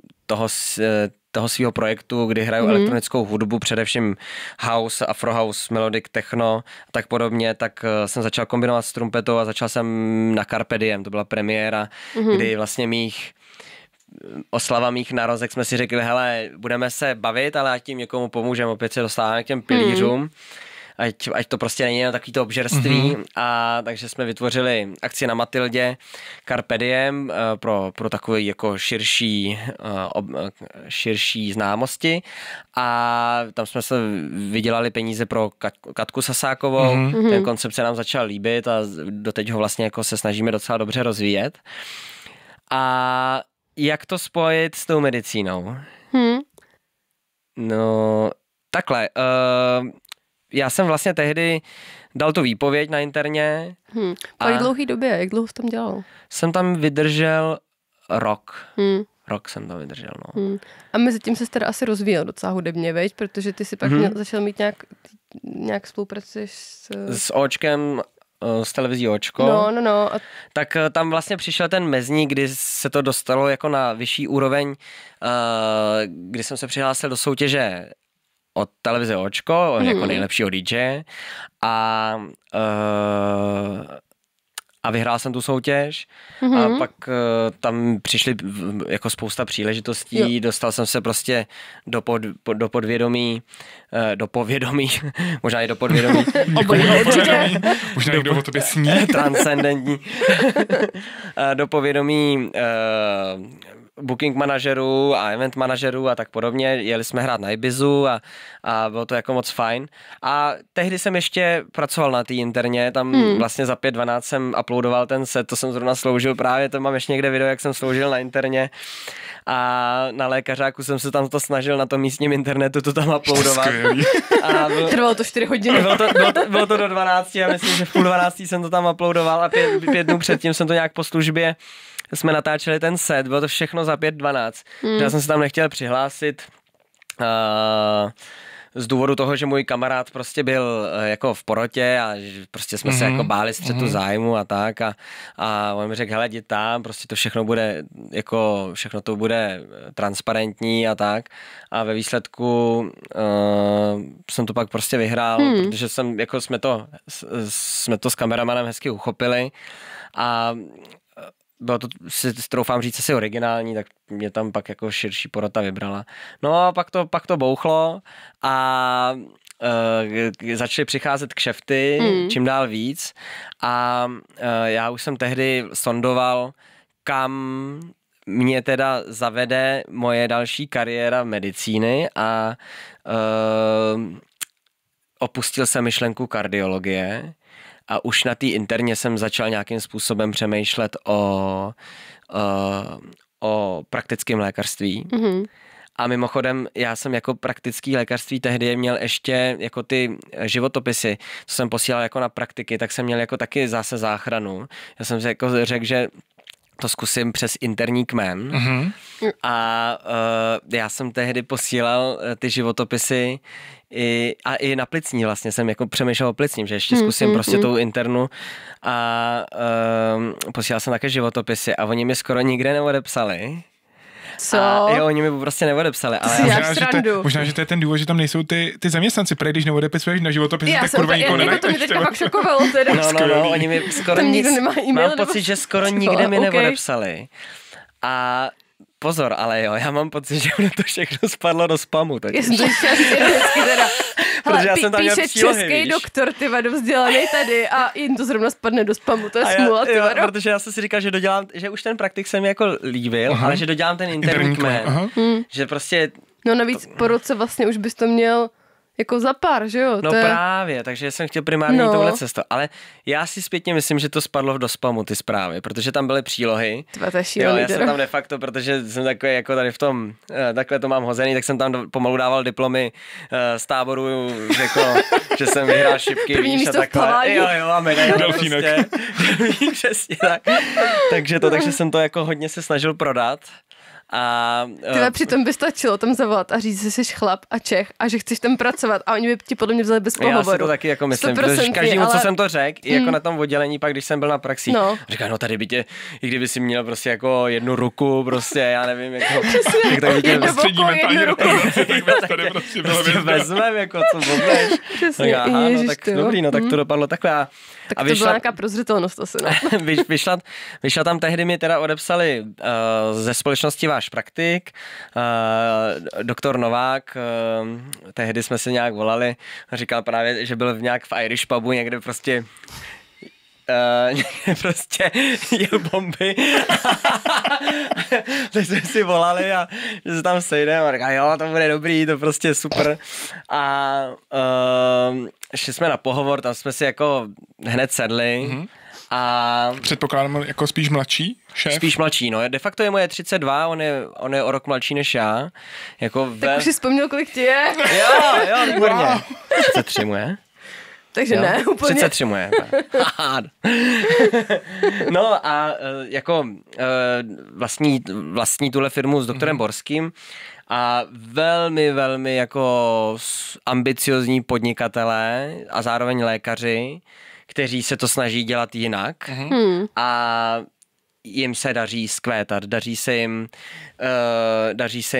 toho svého projektu, kdy hraju elektronickou hudbu, především house, afro house, melodic techno a tak podobně, tak jsem začal kombinovat s trumpetou a začal jsem na Carpe Diem, to byla premiéra, kdy vlastně oslava mých narozek jsme si řekli, hele, budeme se bavit, ale ať tím někomu pomůžeme, opět se dostáváme k těm pilířům, ať to prostě není jen takový to obžerství a takže jsme vytvořili akci na Matildě Carpe Diem pro takový jako širší známosti a tam jsme se vydělali peníze pro Katku Sasákovou, ten koncept se nám začal líbit a doteď ho vlastně jako se snažíme docela dobře rozvíjet. A jak to spojit s tou medicínou? No, takhle, já jsem vlastně tehdy dal tu výpověď na interně. Po jak dlouhý době? Jak dlouho jsi tam dělal? Jsem tam vydržel rok. Rok jsem tam vydržel, no. A mezi tím se teda asi rozvíjel docela hudebně, veď? Protože ty si pak začal mít nějak spolupracuješ s Očkem, s televizí Očko. No. Tak tam vlastně přišel ten mezník, kdy se to dostalo jako na vyšší úroveň, kdy jsem se přihlásil do soutěže od televize Očko, jako nejlepšího DJ a a vyhrál jsem tu soutěž a pak tam přišly jako spousta příležitostí, dostal jsem se prostě do podvědomí, do povědomí, možná i do podvědomí. Možná někdo o tobě sní. Transcendentní. Do povědomí booking manažerů a event manažerů a tak podobně. Jeli jsme hrát na Ibizu a bylo to jako moc fajn. A tehdy jsem ještě pracoval na té interně, tam vlastně za 5.12 jsem uploadoval ten set, to jsem zrovna sloužil právě, to mám ještě někde video, jak jsem sloužil na interně a na lékařáku jsem se tam to snažil na tom místním internetu to tam uploadovat. Trvalo to 4 hodiny. Bylo to do 12 a myslím, že v 11:30 jsem to tam uploadoval a 5 dnů předtím jsem to nějak po službě jsme natáčeli ten set, bylo to všechno za 5.12. Já jsem se tam nechtěl přihlásit z důvodu toho, že můj kamarád prostě byl jako v porotě a prostě jsme se jako báli střetu zájmu a tak a on mi řekl, hele, jdi tam, prostě to všechno bude jako, všechno to bude transparentní a tak a ve výsledku jsem to pak prostě vyhrál, protože jsem, jako jsme to s kameramanem hezky uchopili a bylo to, si troufám říct, asi originální, tak mě tam pak jako širší porota vybrala. No a pak to bouchlo a začaly přicházet kšefty, čím dál víc a já už jsem tehdy sondoval, kam mě teda zavede moje další kariéra v medicíny a opustil jsem myšlenku kardiologie. A už na té interně jsem začal nějakým způsobem přemýšlet o praktickém lékařství. A mimochodem, já jsem jako praktický lékařství tehdy měl ještě jako ty životopisy, co jsem posílal jako na praktiky, tak jsem měl jako taky zase záchranu. Já jsem si jako řekl, že to zkusím přes interní kmen. A já jsem tehdy posílal ty životopisy i na plicní vlastně jsem jako přemýšlel o plicním, že ještě zkusím prostě tou internu a posílal jsem také životopisy a oni mi skoro nikde neodepsali. Co? A jo, oni mi prostě neodepsali. Ale možná, že to je ten důvod, že tam nejsou ty zaměstnanci, protože když neodepisuješ na životopisy, tak kurva nikoho nenajdeš. To mě teďka fakt šokovalo teda. No, oni mi skoro mám pocit, že skoro nikde mi neodepsali. A pozor, ale jo, já mám pocit, že to všechno spadlo do spamu. Já jsem to teda. Protože já jsem tam měl přílohy, český doktor, ty vado, vzdělaný tady a jim to zrovna spadne do spamu, to je smůla, ty vado. Protože já jsem si říkal, že dodělám, že už ten praktik se mi jako líbil, ale že dodělám ten interní kmen. Že prostě... No navíc po roce vlastně už bys to měl jako za pár, že jo? No právě, takže jsem chtěl primárně touhle cestou, ale já si zpětně myslím, že to spadlo do spamu ty zprávy, protože tam byly přílohy. To je šílený, já jsem tam de facto, protože jsem takový jako tady v tom, takhle to mám hozený, tak jsem tam pomalu dával diplomy z táboru, jako, že jsem vyhrál šipky, první víš, a takhle. Jo, a medaile prostě. Přesně tak. Takže jsem to jako hodně se snažil prodat. A tyhle přitom by stačilo tam zavolat a říct, že jsi chlap a Čech a že chceš tam pracovat a oni by ti podle mě vzali bez pohovoru. Já si to taky jako myslím, protože každému, co jsem to řekl, jako na tom oddělení, pak když jsem byl na praxi, říká, no tady by tě, i kdyby si měl prostě jako jednu ruku, prostě já nevím, jako jak tak by tě jednu ruku, tady prostě vezmem, jako co vůbec. Přesně, aha, no tak dobrý, no tak to dopadlo takhle. Tak to byla nějaká prozřetelnost asi, no. Vyšla tam tehdy mi teda odepsali ze společnosti Váš praktik, doktor Novák, tehdy jsme se nějak volali a říkal právě, že byl nějak v Irish pubu někde prostě prostě jel bomby. Tak jsme si volali a že se tam sejdeme a říká, jo, to bude dobrý, to prostě super. A šli jsme na pohovor, tam jsme si jako hned sedli. A předpokládám jako spíš mladší šéf? Spíš mladší, no. De facto je moje 32, on je o rok mladší než já. Jako tak už jsi vzpomněl, kolik ti je? Jo, výborně. 33 mu je. Takže jo? Ne, úplně. 33 mu je. No a jako vlastní tuhle firmu s doktorem Borským a velmi, velmi jako ambiciozní podnikatelé a zároveň lékaři, kteří se to snaží dělat jinak. A jim se daří skvétat, daří se jim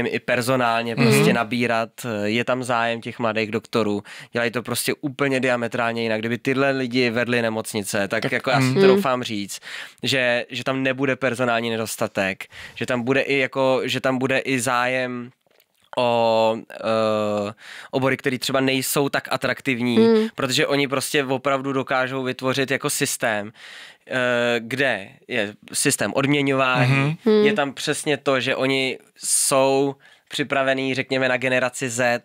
i personálně prostě nabírat, je tam zájem těch mladých doktorů, dělají to prostě úplně diametrálně jinak. Kdyby tyhle lidi vedli nemocnice, tak jako já si to doufám říct, že tam nebude personální nedostatek, že tam bude i zájem o obory, které třeba nejsou tak atraktivní, protože oni prostě opravdu dokážou vytvořit jako systém, kde je systém odměňování, je tam přesně to, že oni jsou připravený, řekněme, na generaci Z,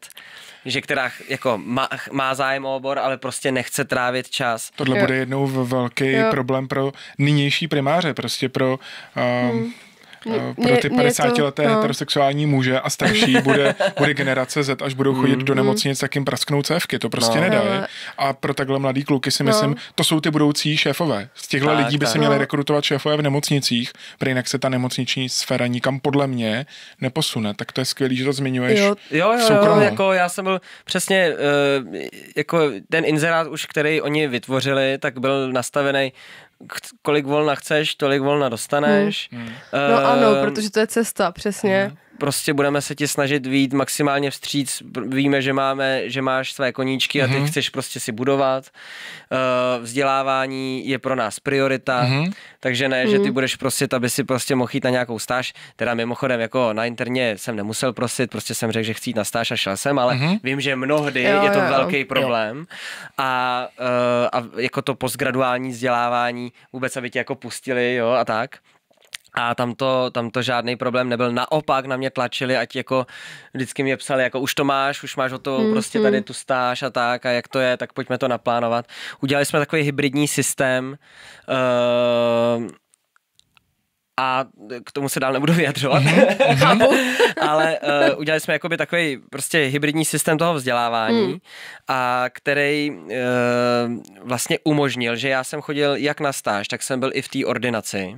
že která jako má zájem o obor, ale prostě nechce trávit čas. Tohle bude jednou velký problém pro nynější primáře, prostě pro ty 50leté heterosexuální muže a starší bude generace Z, až budou chodit do nemocnic, tak jim prasknou cévky, to prostě nedají. A pro takhle mladý kluky si myslím, to jsou ty budoucí šéfové. Z těchto lidí by se měli rekrutovat šéfové v nemocnicích, protože jinak se ta nemocniční sféra nikam podle mě neposune. Tak to je skvělý, že to zmiňuješ. Jo, jako já jsem byl přesně, jako ten inzerát už, který oni vytvořili, tak byl nastavený kolik volna chceš, tolik volna dostaneš. No ano, protože to je cesta, přesně. Prostě budeme se ti snažit vyjít maximálně vstříc. Víme, že máš své koníčky a ty chceš prostě si budovat. Vzdělávání je pro nás priorita, takže ne, že ty budeš prosit, aby si prostě mohl jít na nějakou stáž. Teda mimochodem, jako na interně jsem nemusel prosit, prostě jsem řekl, že chci jít na stáž a šel jsem, ale vím, že mnohdy je to velký problém. A jako to postgraduální vzdělávání, vůbec aby tě jako pustili, jo, a tak. A tam to žádný problém nebyl. Naopak na mě tlačili, ať jako vždycky mě psali, jako už máš hotovou prostě tady tu stáž a tak a jak to je, tak pojďme to naplánovat. Udělali jsme takový hybridní systém a k tomu se dál nebudu vyjadřovat, ale udělali jsme jakoby takový prostě hybridní systém toho vzdělávání, a který vlastně umožnil, že já jsem chodil jak na stáž, tak jsem byl i v té ordinaci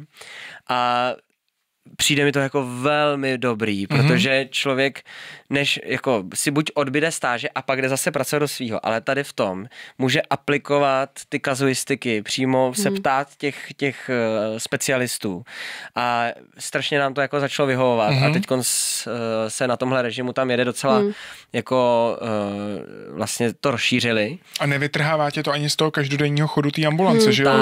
a přijde mi to jako velmi dobrý, protože člověk než jako si buď odbyde stáže a pak jde zase pracovat do svýho, ale tady v tom může aplikovat ty kazuistiky, přímo se ptát těch specialistů a strašně nám to jako začalo vyhovovat a teď se na tomhle režimu tam jede docela jako vlastně to rozšířili. A nevytrhává tě to ani z toho každodenního chodu té ambulance, že jo,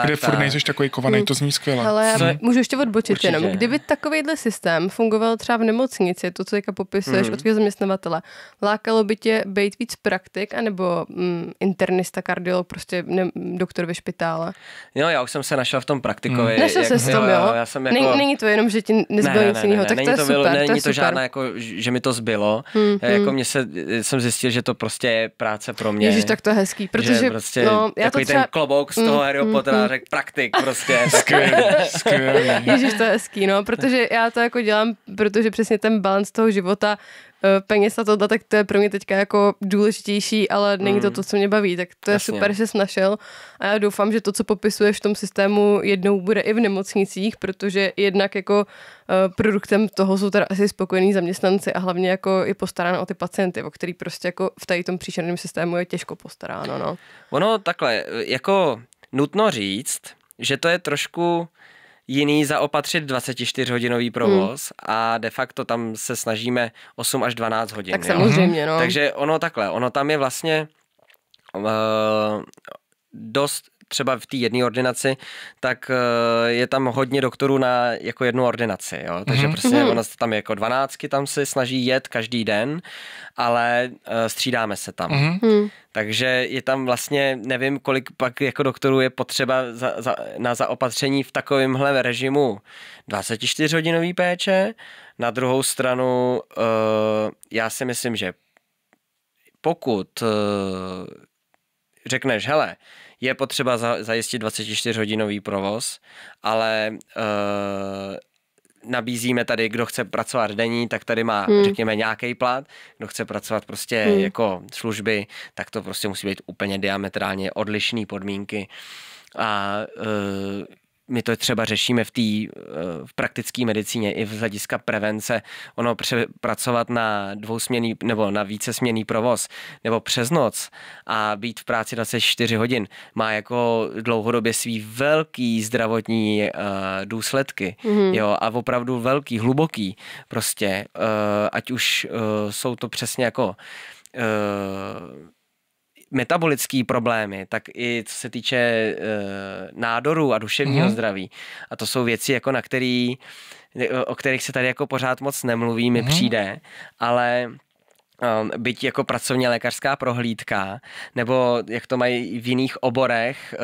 kde furt nejseš takový kovaný, to zní skvěle. Ale můžu ještě odbočit jenom. Kdyby takovýhle systém fungoval třeba v nemocnici, to, co teďka popisuješ od tvého zaměstnavatele, lákalo by tě být víc praktik, anebo internista, kardiolog, prostě doktor ve špitále? Jo, já už jsem se našel v tom praktikovi. Našel se s tom, jo? Jako... Není to jenom, že ti nezbylo nic jiného, tak to je super. Není to žádná, jako, že mi to zbylo. Jako jsem zjistil, že to prostě je práce pro mě. Ježiš, tak to je hezký, protože prostě já to třeba... ten klobouk z toho Harryho Pottera řekl praktik prostě. Skvělý. Ježiš, to je hezký, no, protože já to jako dělám, protože přesně ten balans toho života, peněz a tohle, tak to je pro mě teďka jako důležitější, ale není to, co mě baví, tak to je super, že jsi našel a já doufám, že to, co popisuješ v tom systému, jednou bude i v nemocnicích, protože jednak jako produktem toho jsou teda asi spokojení zaměstnanci a hlavně jako i postaráno o ty pacienty, o který prostě jako v tady tom příšerném systému je těžko postaráno, no. Ono takhle, jako nutno říct, že to je trošku jiný zaopatřit 24-hodinový provoz a de facto tam se snažíme 8 až 12 hodin. Tak samozřejmě, no. Takže ono tam je vlastně dost, třeba v té jedné ordinaci, tak je tam hodně doktorů na jako jednu ordinaci, jo. Takže prostě ono tam je jako 12, tam se snaží jet každý den, ale střídáme se tam. Takže je tam vlastně, nevím, kolik pak jako doktorů je potřeba na zaopatření v takovémhle režimu 24-hodinový péče. Na druhou stranu já si myslím, že pokud řekneš, hele, je potřeba zajistit 24-hodinový provoz, ale nabízíme tady, kdo chce pracovat denní, tak tady má, řekněme, nějaký plat, kdo chce pracovat prostě jako služby, tak to prostě musí být úplně diametrálně odlišný podmínky a my to třeba řešíme v praktické medicíně i z hlediska prevence, ono pracovat na dvousměnný nebo na vícesměnný provoz nebo přes noc a být v práci 24 hodin má jako dlouhodobě svý velký zdravotní důsledky, jo, a opravdu velký, hluboký prostě, ať už jsou to přesně jako metabolické problémy, tak i co se týče nádorů a duševního zdraví. A to jsou věci, jako o kterých se tady jako pořád moc nemluví, mi přijde, ale byť jako pracovně lékařská prohlídka, nebo jak to mají v jiných oborech,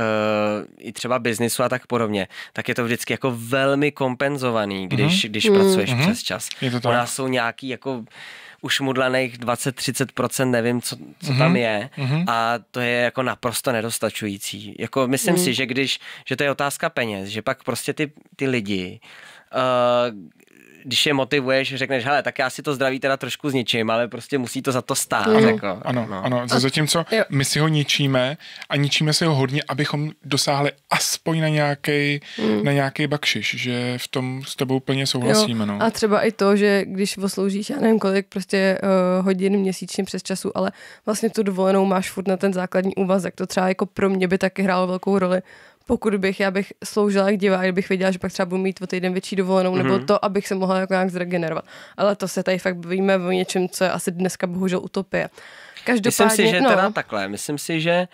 i třeba biznisu a tak podobně, tak je to vždycky jako velmi kompenzovaný, když pracuješ přes čas. U nás jsou nějaký jako už mudlaných 20-30%, nevím, co tam je, a to je jako naprosto nedostačující. Jako myslím si, že to je otázka peněz, že pak prostě ty lidi, když je motivuješ, řekneš, hele, tak já si to zdraví teda trošku zničím, ale prostě musí to za to stát. Jako, ano. Zatímco my si ho ničíme a ničíme si ho hodně, abychom dosáhli aspoň na nějaký bakšiš, že v tom s tebou plně souhlasíme. No. A třeba i to, že když osloužíš, já nevím kolik prostě hodin měsíčně přes času, ale vlastně tu dovolenou máš furt na ten základní úvazek. To třeba jako pro mě by taky hrálo velkou roli. Pokud já bych sloužila jak divák, kdybych věděla, že pak třeba budu mít o týden větší dovolenou, nebo to, abych se mohla jako nějak zregenerovat. Ale to se tady fakt bavíme o něčem, co je asi dneska bohužel utopie. Každopádně, myslím si, že teda takhle. Myslím si, že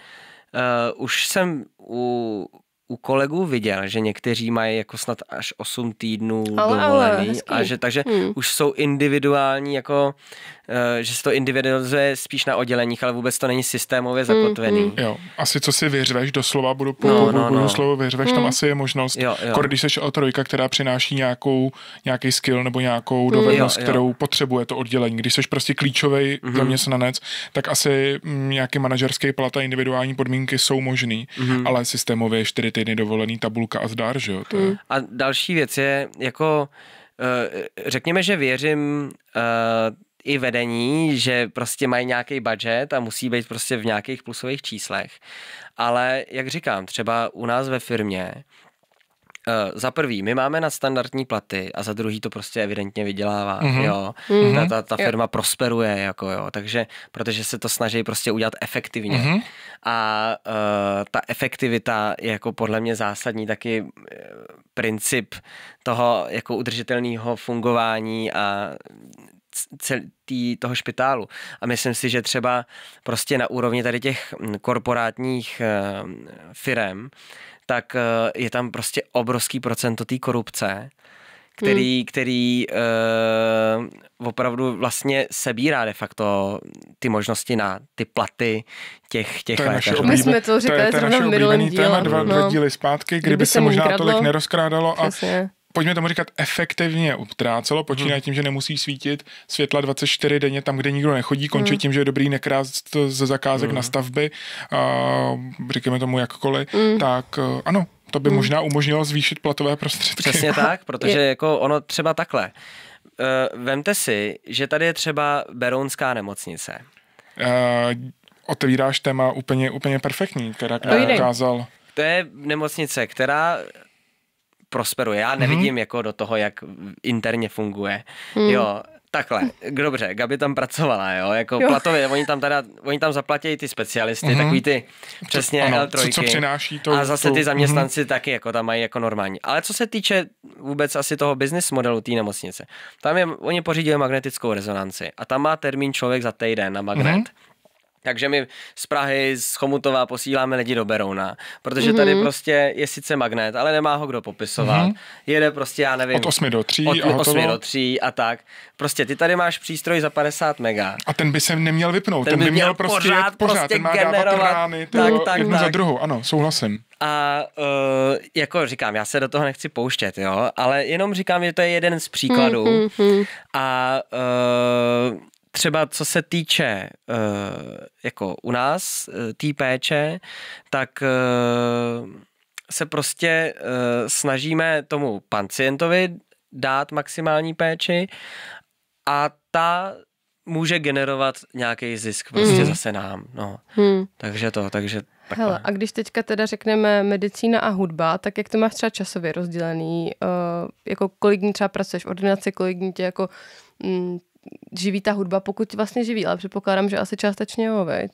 už jsem u kolegů viděl, že někteří mají jako snad až 8 týdnů dovolený a že takže už jsou individuální, jako že se to individualizuje spíš na odděleních, ale vůbec to není systémově zakotvený. Jo, asi co si vyřveš, doslova budu slovo vyřveš, tam asi je možnost, když seš L3, která přináší nějaký skill nebo nějakou dovednost, kterou potřebuje to oddělení. Když seš prostě klíčový zaměstnanec, tak asi nějaký manažerský plat a individuální podmínky jsou možný, ale systémově 4 týdny dovolený, tabulka a zdar, že jo. A další věc je, jako řekněme, že věřím i vedení, že prostě mají nějaký budget a musí být prostě v nějakých plusových číslech. Ale jak říkám, třeba u nás ve firmě, za prvý, my máme nadstandardní platy a za druhý to prostě evidentně vydělává, jo. Ta firma prosperuje, jako jo, takže, protože se to snaží prostě udělat efektivně. A ta efektivita je jako podle mě zásadní taky princip toho jako udržitelného fungování a toho špitálu. A myslím si, že třeba prostě na úrovni tady těch korporátních firem, tak je tam prostě obrovský procento té korupce, který opravdu vlastně sebírá de facto ty možnosti na ty platy těch lékařů. My jsme to říkali zrovna v minulém díle. Dva díly zpátky, kdyby se možná tolik nerozkrádalo a pojďme tomu říkat efektivně utrácelo, počíná tím, že nemusí svítit světla 24 denně tam, kde nikdo nechodí, končí tím, že je dobrý nekrást ze zakázek na stavby, říkáme tomu jakkoliv, tak ano, to by možná umožnilo zvýšit platové prostředky. Přesně tak, protože jako ono třeba takhle. Vemte si, že tady je třeba Berounská nemocnice. Otevíráš téma úplně perfektní, která ukázal. To je nemocnice, která prosperuje. Já nevidím jako do toho, jak interně funguje. Jo, takhle, dobře, Gabi tam pracovala, jako platově, oni tam zaplatí ty specialisty, takový ty přesně L3. Co přináší to. A zase ty zaměstnanci taky, jako tam mají jako normální. Ale co se týče vůbec asi toho business modelu té nemocnice, oni pořídili magnetickou rezonanci a tam má termín člověk za týden na magnet. Takže my z Prahy, z Chomutova posíláme lidi do Berouna, protože tady prostě je sice magnet, ale nemá ho kdo popisovat. Jede prostě, já nevím. Od 8 do 3 od 8 do 3 a tak. Prostě ty tady máš přístroj za 50 mega. A ten by se neměl vypnout, ten by měl prostě jet pořád, ten má dávat rány, jednu za druhou, ano, souhlasím. A jako říkám, já se do toho nechci pouštět, jo, ale jenom říkám, že to je jeden z příkladů. A třeba co se týče jako u nás té péče, tak se prostě snažíme tomu pacientovi dát maximální péči a ta může generovat nějaký zisk prostě zase nám. No. Takže Hele, a když teďka teda řekneme medicína a hudba, tak jak to máš třeba časově rozdělený? Jako kolik dní třeba pracuješ v ordinaci, kolik dní tě jako živí ta hudba, pokud tě vlastně živí, ale předpokládám, že asi částečně jo, veď?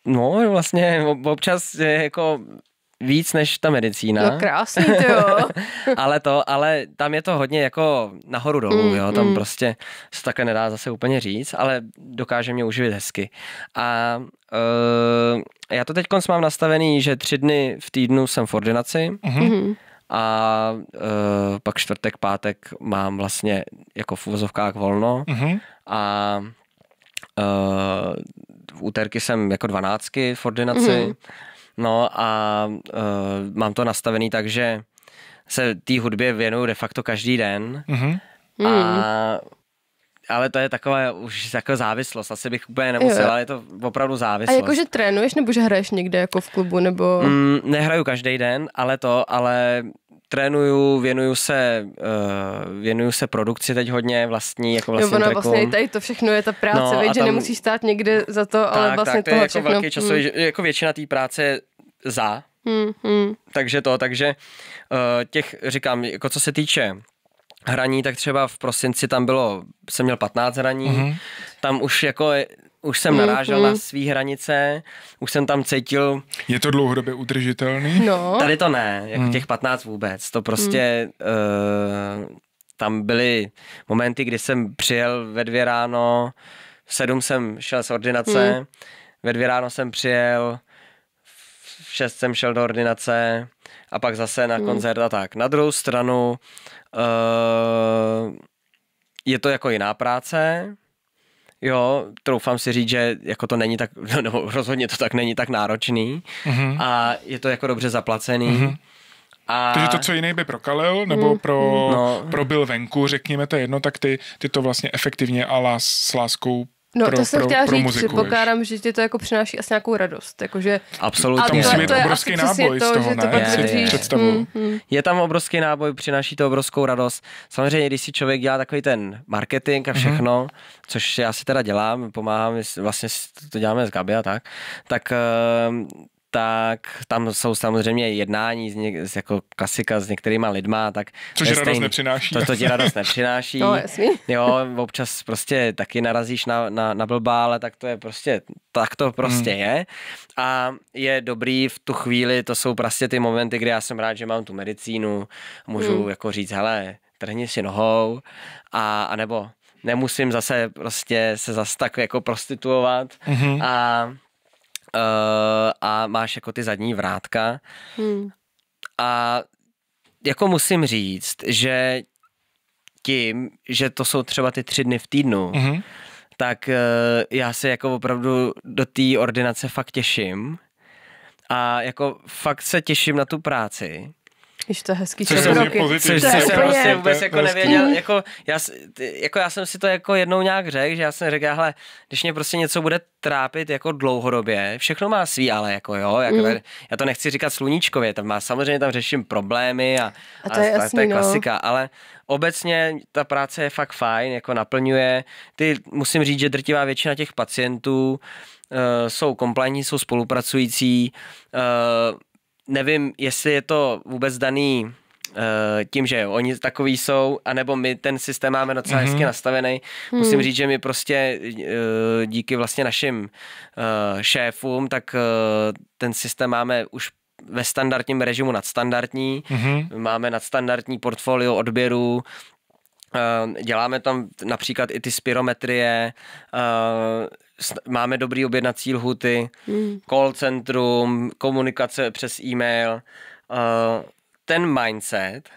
No, vlastně občas je jako víc než ta medicína. No krásný, to jo. ale tam je to hodně jako nahoru dolů, jo, tam prostě se takhle nedá zase úplně říct, ale dokáže mě uživit hezky. A já to teď mám nastavený, že 3 dny v týdnu jsem v ordinaci a pak čtvrtek, pátek mám vlastně jako v uvozovkách volno a v úterky jsem jako 12 v ordinaci. No a mám to nastavený tak, že se té hudbě věnuju de facto každý den. Ale to je taková už jako závislost. Asi bych úplně nemusel, ale je to opravdu závislost. A jakože trénuješ nebo že hraješ někde jako v klubu nebo... Nehraju každý den, ale trénuju, věnuju se produkci teď hodně vlastní, jako vlastním trackům. Vlastně tady to všechno je ta práce, no, že nemusíš stát někde za to, ale vlastně to je jako všechno. velký časový, jako většina té práce je za. Takže říkám, jako co se týče hraní, tak třeba v prosinci tam jsem měl 15 hraní, tam už jsem narážel na svý hranice, už jsem tam cítil... Je to dlouhodobě udržitelný? No. Tady to ne, jako těch 15 vůbec, to prostě... Tam byly momenty, kdy jsem přijel ve 2 ráno, v 7 jsem šel z ordinace, ve 2 ráno jsem přijel, v 6 jsem šel do ordinace a pak zase na koncert a tak. Na druhou stranu je to jako jiná práce, jo, troufám si říct, že jako to není tak, nebo rozhodně to tak není tak náročný a je to jako dobře zaplacený. Takže to, co jiný by prokalil, nebo probil venku, řekněme to jedno, tak ty to vlastně efektivně a s láskou to jsem chtěla říct, předpokládám, že ti to jako přináší asi nějakou radost. Jakože, absolutně. To musí být obrovský náboj z toho, ne? Představu. Je tam obrovský náboj, přináší to obrovskou radost. Samozřejmě, když si člověk dělá takový ten marketing a všechno, což já si teda dělám, pomáhám, vlastně to děláme s Gabi a tak tam jsou samozřejmě jednání jako klasika s některýma lidma, tak... Což radost nepřináší. To ti radost nepřináší. No, jasný. Jo, občas prostě taky narazíš na blbá, ale tak to je prostě, tak to prostě je. A je dobrý v tu chvíli, to jsou prostě ty momenty, kdy já jsem rád, že mám tu medicínu, můžu jako říct, hele, trhni si nohou, a nebo nemusím zase prostě se zase tak jako prostituovat a máš jako ty zadní vrátka. A jako musím říct, že tím, že to jsou třeba ty 3 dny v týdnu, tak já se jako opravdu do té ordinace fakt těším a jako fakt se těším na tu práci. Když to je hezký což jsem vlastně vůbec jako nevěděl, já jsem si to jako jednou nějak řekl, že já jsem řekl, hele, když mě prostě něco bude trápit jako dlouhodobě, všechno má svý, ale jako jo, já to nechci říkat sluníčkově, samozřejmě tam řeším problémy a to je jasný, to je klasika, ale obecně ta práce je fakt fajn, jako naplňuje, musím říct, že drtivá většina těch pacientů jsou komplexní, jsou spolupracující, nevím, jestli je to vůbec daný tím, že oni takový jsou, anebo my ten systém máme docela hezky nastavený. Musím říct, že my prostě díky vlastně našim šéfům, tak ten systém máme už ve standardním režimu nadstandardní. Máme nadstandardní portfolio odběrů, děláme tam například i ty spirometrie, máme dobrý objednací lhuty, call centrum, komunikace přes e-mail, ten mindset,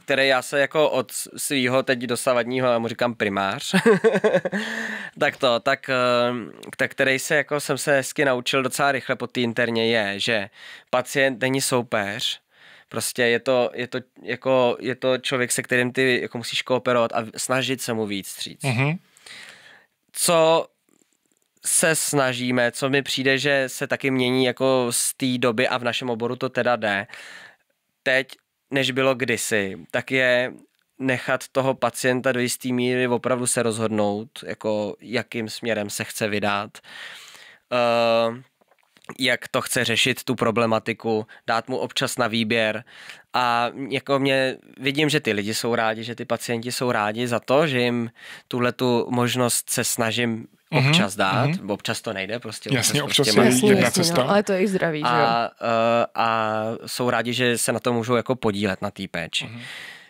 který já se jako od svýho teď dosavadního, já mu říkám primář, tak který se jako jsem se hezky naučil docela rychle po té interně je, že pacient není soupeř, prostě je to člověk, se kterým ty jako musíš kooperovat a snažit se mu víc vstříc. Co se snažíme, co mi přijde, že se taky mění jako z té doby a v našem oboru to teda jde. Teď, než bylo kdysi, tak je nechat toho pacienta do jisté míry opravdu se rozhodnout, jako jakým směrem se chce vydat. jak to chce řešit, tu problematiku, dát mu občas na výběr a jako vidím, že ty lidi jsou rádi, že ty pacienti jsou rádi za to, že jim tuhletu možnost se snažím občas dát, občas to nejde, prostě. Jasně, občas prostě je jedna cesta. No, ale to je jejich zdraví, že jo? A jsou rádi, že se na to můžou jako podílet na té péči.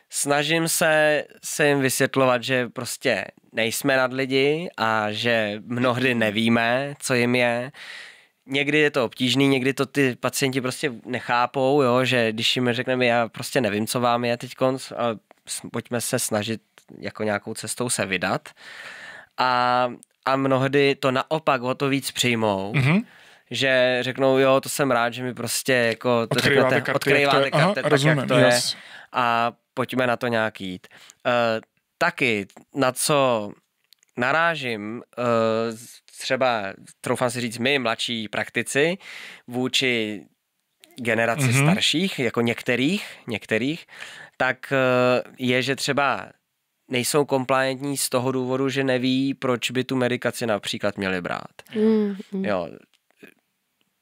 Snažím se jim vysvětlovat, že prostě nejsme nad lidi a že mnohdy nevíme, co jim je. Někdy je to obtížný, někdy to ty pacienti prostě nechápou, jo, že když jim řekneme, já prostě nevím, co vám je teďkonc, ale pojďme se snažit jako nějakou cestou se vydat. A mnohdy to naopak o to víc přijmou, že řeknou, jo, to jsem rád, že mi prostě jako to odkryváte karty, tak rozumím, jak to je a pojďme na to nějak jít. Taky, na co narážím, třeba, troufám si říct, my, mladší praktici, vůči generaci starších, jako některých, tak je, že třeba nejsou kompliantní z toho důvodu, že neví, proč by tu medikaci například měli brát. Jo.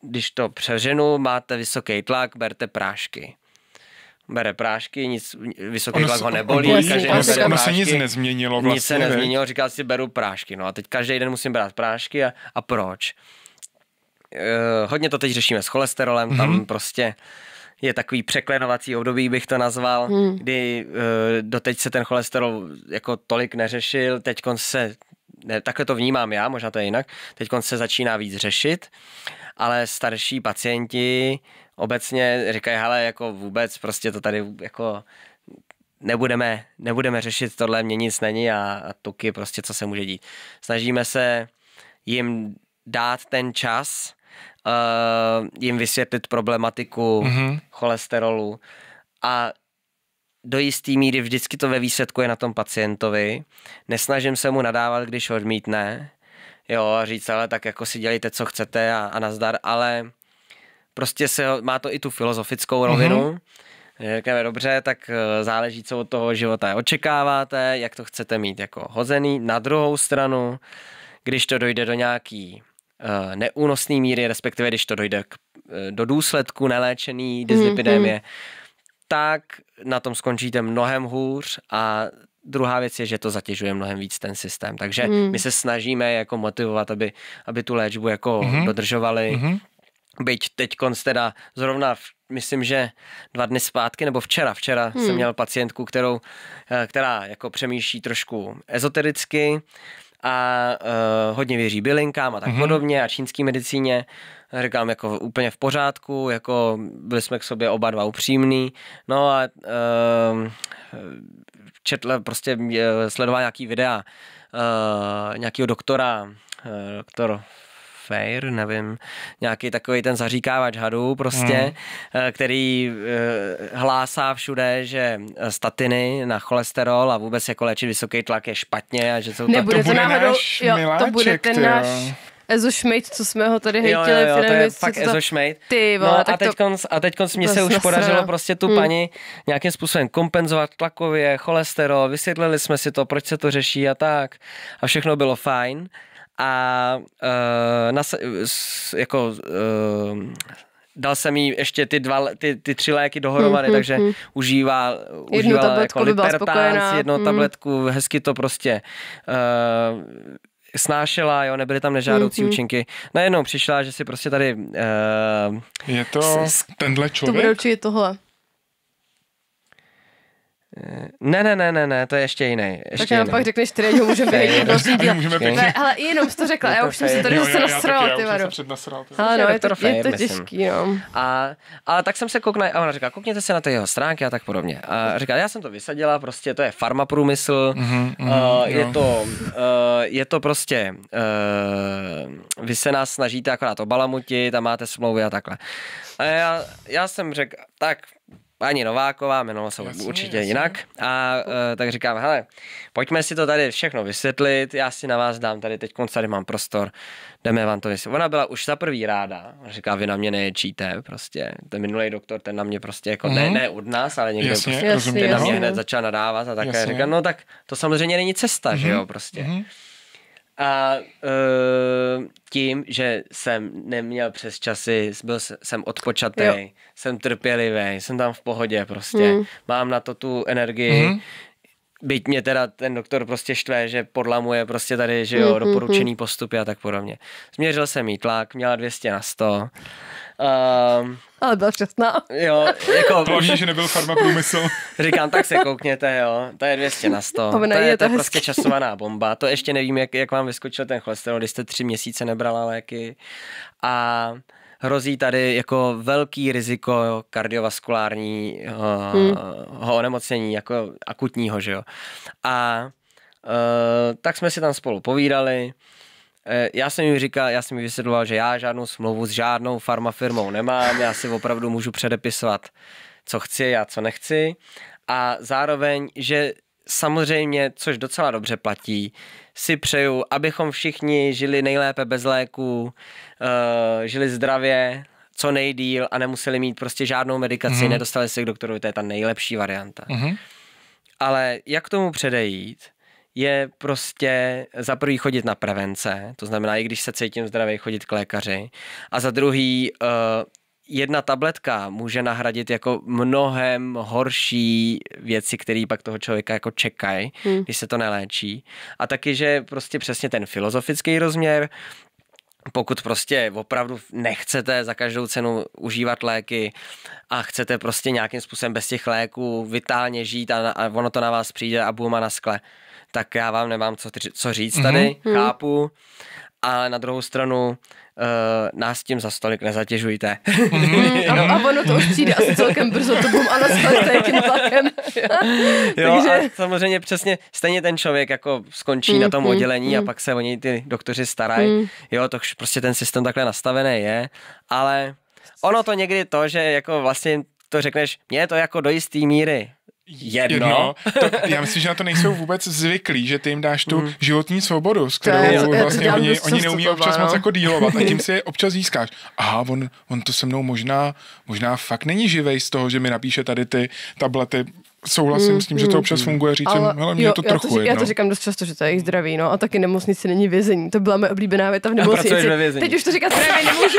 Když to přeženu, máte vysoký tlak, berte prášky. Bere prášky, vysoký tlak ho nebolí. Ono se nic nezměnilo vlastně. Nic se nezměnilo, říkal si, beru prášky. No a teď každý den musím brát prášky a proč? Hodně to teď řešíme s cholesterolem, tam prostě je takový překlenovací období, bych to nazval, kdy doteď se ten cholesterol jako tolik neřešil, takhle to vnímám já, možná to je jinak, teď se začíná víc řešit, ale starší pacienti obecně říkají, hele, jako vůbec prostě to tady jako nebudeme řešit, tohle mě nic není a tuky prostě, co se může dít. Snažíme se jim dát ten čas, jim vysvětlit problematiku cholesterolu a do jistý míry vždycky to ve výsledku je na tom pacientovi. Nesnažím se mu nadávat, když odmítne, jo, a říct, ale tak jako si dělejte, co chcete a nazdar, ale prostě má to i tu filozofickou rovinu. Řekneme, dobře, tak záleží, co od toho života očekáváte, jak to chcete mít jako hozený. Na druhou stranu, když to dojde do nějaký neúnosný míry, respektive když to dojde do důsledku neléčený dyslipidemie, tak na tom skončíte mnohem hůř a druhá věc je, že to zatěžuje mnohem víc ten systém. Takže my se snažíme jako motivovat, aby tu léčbu jako dodržovali. Byť teďkonc teda zrovna, myslím, že 2 dny zpátky, nebo včera jsem měl pacientku, která jako přemýšlí trošku ezotericky a hodně věří bylinkám a tak podobně a čínský medicíně. Říkám, jako úplně v pořádku, jako byli jsme k sobě oba dva upřímní. No a sledoval nějaký videa nějakého doktor Fair, nevím, nějaký takový ten zaříkávač hadů prostě, který hlásá všude, že statiny na cholesterol a vůbec jako léčit vysoký tlak je špatně a že jsou Nebude to náhodou, miláček, to bude ten náš Ezo Šmejt, co jsme ho tady hejtili. Jo, to je fakt Ezo Šmejt. Ty vole, no tak a teďkonc mně se už podařilo prostě tu paní nějakým způsobem kompenzovat tlakově, cholesterol, vysvětlili jsme si to, proč se to řeší a tak. A všechno bylo fajn. A dal jsem jí ještě ty 3 léky dohromady, takže užívala jako Libertans, jednu tabletku, hezky to prostě snášela, jo, nebyly tam nežádoucí účinky. Najednou přišla, že si prostě tady... je to tenhle člověk? To bude určitě tohle. Ne, to je ještě jiný. Tak nám pak řekneš, který ho můžeme vyhýt. Ale jenom jsi to řekla, já už jsem si tady zase nasrala, ty vado. Ale no, je to těžký, no. Ale tak jsem se koukla a ona říká, koukněte se na ty jeho stránky a tak podobně. A říká, já jsem to vysadila, prostě to je farmaprůmysl, je to prostě, vy se nás snažíte akorát obalamutit a máte smlouvy a takhle. A já jsem řekl, tak paní Nováková, jmenovala se určitě jinak. A tak říkám, hele, pojďme si to tady všechno vysvětlit, já si na vás dám tady, teď tady mám prostor, jdeme vám to vysvětlit. Ona byla už za prvý ráda, říká, vy na mě neječíte, prostě, ten minulý doktor, ten na mě prostě, jako ne od nás, ale někdo prostě, ten na mě hned začal nadávat a také říká, no tak to samozřejmě není cesta, že jo, prostě. A tím, že jsem neměl přes časy, jsem odpočatý, jsem trpělivý, jsem tam v pohodě prostě, mám na to tu energii, byť mě teda ten doktor prostě štve, že podlamuje prostě tady, že jo, doporučený postupy a tak podobně. Změřil jsem jí tlak, měla 200/100. Ale byla šťastná. Jo, jako... Hlavně, že nebyl farmaprůmysl. Říkám, tak se koukněte, jo, to je 200/100. To je prostě časovaná bomba. To ještě nevím, jak vám vyskočil ten cholesterol, když jste 3 měsíce nebrala léky. A hrozí tady jako velký riziko kardiovaskulárního onemocnění, jako akutního, že jo. A tak jsme si tam spolu povídali. Já jsem mi vysvětloval, že já žádnou smlouvu s žádnou farmafirmou nemám, já si opravdu můžu předepisovat, co chci a co nechci. A zároveň, že samozřejmě, což docela dobře platí, si přeju, abychom všichni žili nejlépe bez léků, žili zdravě, co nejdýl a nemuseli mít prostě žádnou medikaci, nedostali se k doktoru, to je ta nejlepší varianta. Ale jak tomu předejít, je prostě za prvý chodit na prevence, to znamená, i když se cítím zdravý, chodit k lékaři, a za druhý jedna tabletka může nahradit jako mnohem horší věci, které pak toho člověka jako čekají, když se to neléčí. A taky, že prostě přesně ten filozofický rozměr, pokud prostě opravdu nechcete za každou cenu užívat léky a chcete prostě nějakým způsobem bez těch léků vitálně žít a ono to na vás přijde a bum a na skle, tak já vám nemám co říct tady, chápu, ale na druhou stranu nás tím za stolik nezatěžujte. A ono to už přijde asi celkem brzo, to bum a na skle tím tlakem. Jo, takže... a samozřejmě přesně stejně ten člověk jako skončí na tom oddělení a pak se o něj ty doktoři starají. Jo, to prostě ten systém takhle nastavený je, ale ono to někdy to, že jako vlastně to řekneš, mně je to jako do jistý míry jedno. Já myslím, že na to nejsou vůbec zvyklí, že ty jim dáš tu životní svobodu, s kterou vlastně oni neumí občas moc jako dílovat a tím si je občas získáš. Aha, on to se mnou možná fakt není živej z toho, že mi napíše tady ty tablety. Souhlasím s tím, že to občas funguje, říct, hele, mě to trochu jedno. Já to říkám dost často, že to je jejich zdraví, no, a taky nemocnice není vězení. To byla moje oblíbená věta v nemocnici. Teď už to říkat právě nemůžu.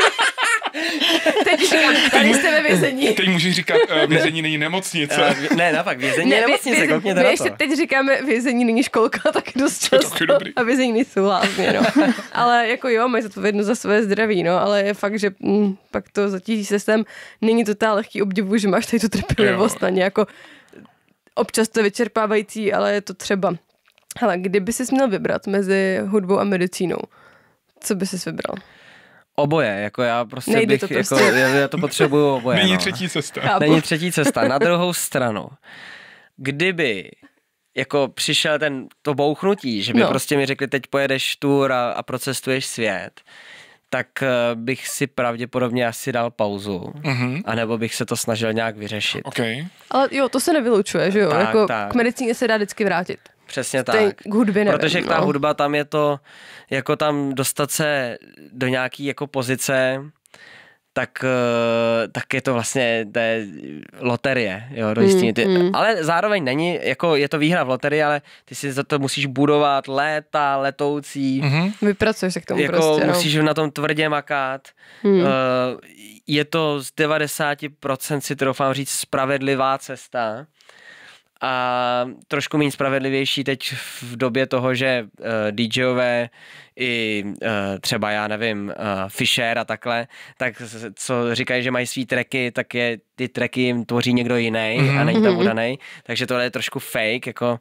Teď říkám, tady jste ve vězení. Teď můžeš říkat, vězení není nemocnice. Ne, naopak, vězení je nemocnice, koukněte na to. Ještě teď říkáme, vězení není školka, tak dost často. A vězení nejsou hlavně, no. Ale jako jo, mají zodpovědnost za své zdraví, no, ale je fakt, že pak to zatíží systém. Není to ta lehký obdivu, že máš tady tu trpělivost na nějako. Občas to je vyčerpávající, ale je to třeba. Hele, kdyby jsi měl vybrat mezi hudbou a medicínou, co by jsi vybral? Oboje, jako já prostě nejde bych, to prostě. Jako, já to potřebuju oboje. Není třetí cesta. Chápu. Není třetí cesta. Na druhou stranu, kdyby jako přišel to bouchnutí, že by prostě mi řekli, teď pojedeš tour a procestuješ svět, tak bych si pravděpodobně asi dal pauzu, anebo bych se to snažil nějak vyřešit. Okay. Ale jo, to se nevylučuje, že jo? Tak, jako tak. K medicíně se dá vždycky vrátit. Přesně tak. K hudbě nevím, protože ta hudba, tam je to, jako tam dostat se do nějaký jako pozice, tak je to vlastně loterie, jo, do jistý. Ale zároveň není, jako je to výhra v loterii, ale ty si za to musíš budovat léta, letoucí. Vypracuješ se k tomu jako prostě, musíš na tom tvrdě makat. Je to z 90% si troufám říct spravedlivá cesta. A trošku méně spravedlivější teď v době toho, že DJové i třeba, já nevím, Fisher a takhle, tak co říkají, že mají svý tracky, tak ty tracky jim tvoří někdo jiný a není tam udaný. Takže tohle je trošku fake, jako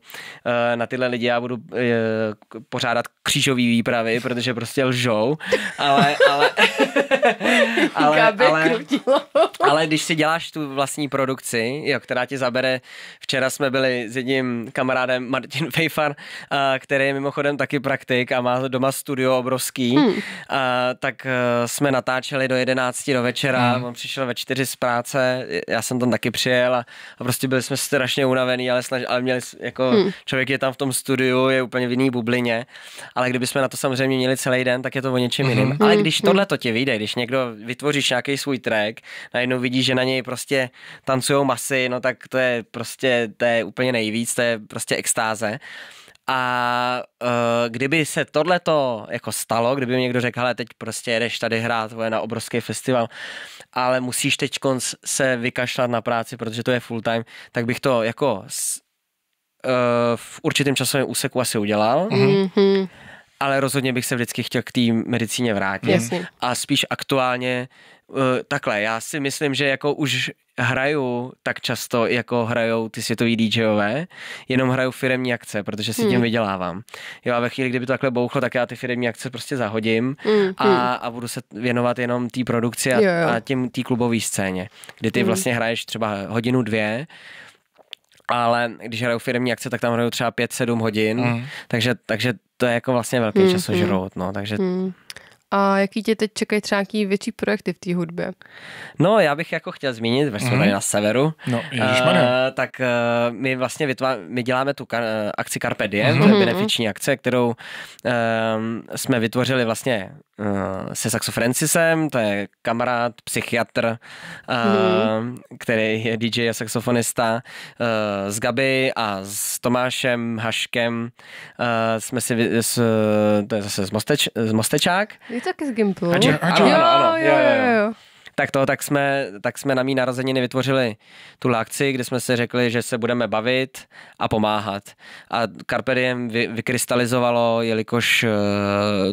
na tyhle lidi já budu pořádat křížový výpravy, protože prostě lžou, ale když si děláš tu vlastní produkci, jo, která ti zabere, včera jsme byli s jedním kamarádem Martin Fejfar, který je mimochodem taky praktik a má doma studio obrovský, tak jsme natáčeli do 11 do večera, on přišel ve 4 z práce, já jsem tam taky přijel a prostě byli jsme strašně unavený, ale měli jako člověk je tam v tom studiu, je úplně v jiný bublině, ale kdybychom na to samozřejmě měli celý den, tak je to o něčem jiným. Ale když tohle to ti vyjde, když někdo vytvoříš nějaký svůj track, najednou vidíš, že na něj prostě tancujou masy, no tak to je úplně nejvíc, to je prostě extáze. A kdyby se tohleto jako stalo, kdyby mi někdo řekl, hele, teď prostě jedeš tady hrát na obrovský festival, ale musíš teď se vykašlat na práci, protože to je full time, tak bych to jako v určitém časovém úseku asi udělal. Mm-hmm. Ale rozhodně bych se vždycky chtěl k té medicíně vrátit. Jasně. A spíš aktuálně takhle, já si myslím, že jako už hraju tak často, jako hrajou ty světoví DJové, jenom hraju firemní akce, protože si tím vydělávám. Jo, a ve chvíli, kdyby to takhle bouchlo, tak já ty firemní akce prostě zahodím a budu se věnovat jenom té produkci a té klubové scéně, kdy ty vlastně hraješ třeba hodinu, 2, ale když hraju firemní akce, tak tam hraju třeba 5-7 hodin, takže to je jako vlastně velký časožrout, no, takže... A jaký tě teď čekají třeba nějaký větší projekty v té hudbě? No, já bych jako chtěl zmínit, že jsme tady na severu, tak my vlastně my děláme tu akci Carpe Diem, to je benefiční akce, kterou jsme vytvořili vlastně se Saxo Francisem, to je kamarád, psychiatr, který je DJ a saxofonista, s Gabi a s Tomášem Haškem jsme si, to je zase z Mostečák. Je to taky z Gimplu. Ano. Jo. Tak jsme na mý narozeniny vytvořili tu akci, kde jsme si řekli, že se budeme bavit a pomáhat. A Carpe Diem vykrystalizovalo, jelikož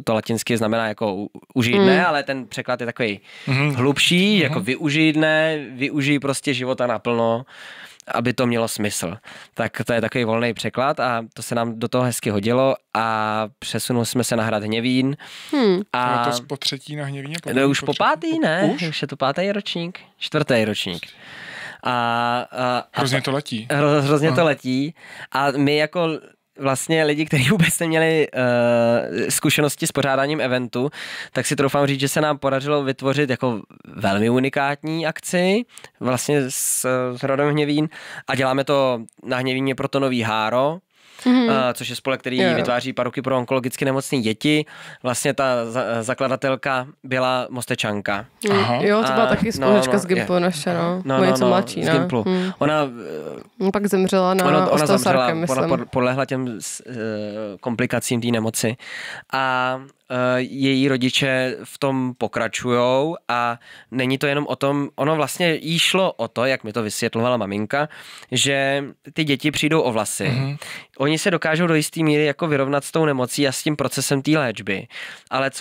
to latinsky znamená jako užij dne, ale ten překlad je takový hlubší, jako využij dne, využij prostě života naplno, aby to mělo smysl. Tak to je takový volný překlad a to se nám do toho hezky hodilo a přesunuli jsme se na hrad Hněvín. A to po 3. na Hněvíně? Už po 5. ne? Už je to 5. ročník? 4. ročník. Hrozně to letí. Hrozně to letí a my jako vlastně lidi, kteří vůbec neměli zkušenosti s pořádáním eventu, tak si troufám říct, že se nám podařilo vytvořit jako velmi unikátní akci vlastně s rodem Hněvín a děláme to na Hněvíně pro to Nový Háro, což je spolek, který vytváří paruky pro onkologicky nemocné děti. Vlastně ta zakladatelka byla Mostečanka. Jo, to byla taky spolužečka z Gimplu naše, něco mladší. Z Gimplu. Ona pak zemřela na osteosarkem, myslím. Podlehla těm komplikacím té nemoci. A její rodiče v tom pokračujou a není to jenom o tom, ono vlastně jí šlo o to, jak mi to vysvětlovala maminka, že ty děti přijdou o vlasy. Oni se dokážou do jisté míry jako vyrovnat s tou nemocí a s tím procesem té léčby. Ale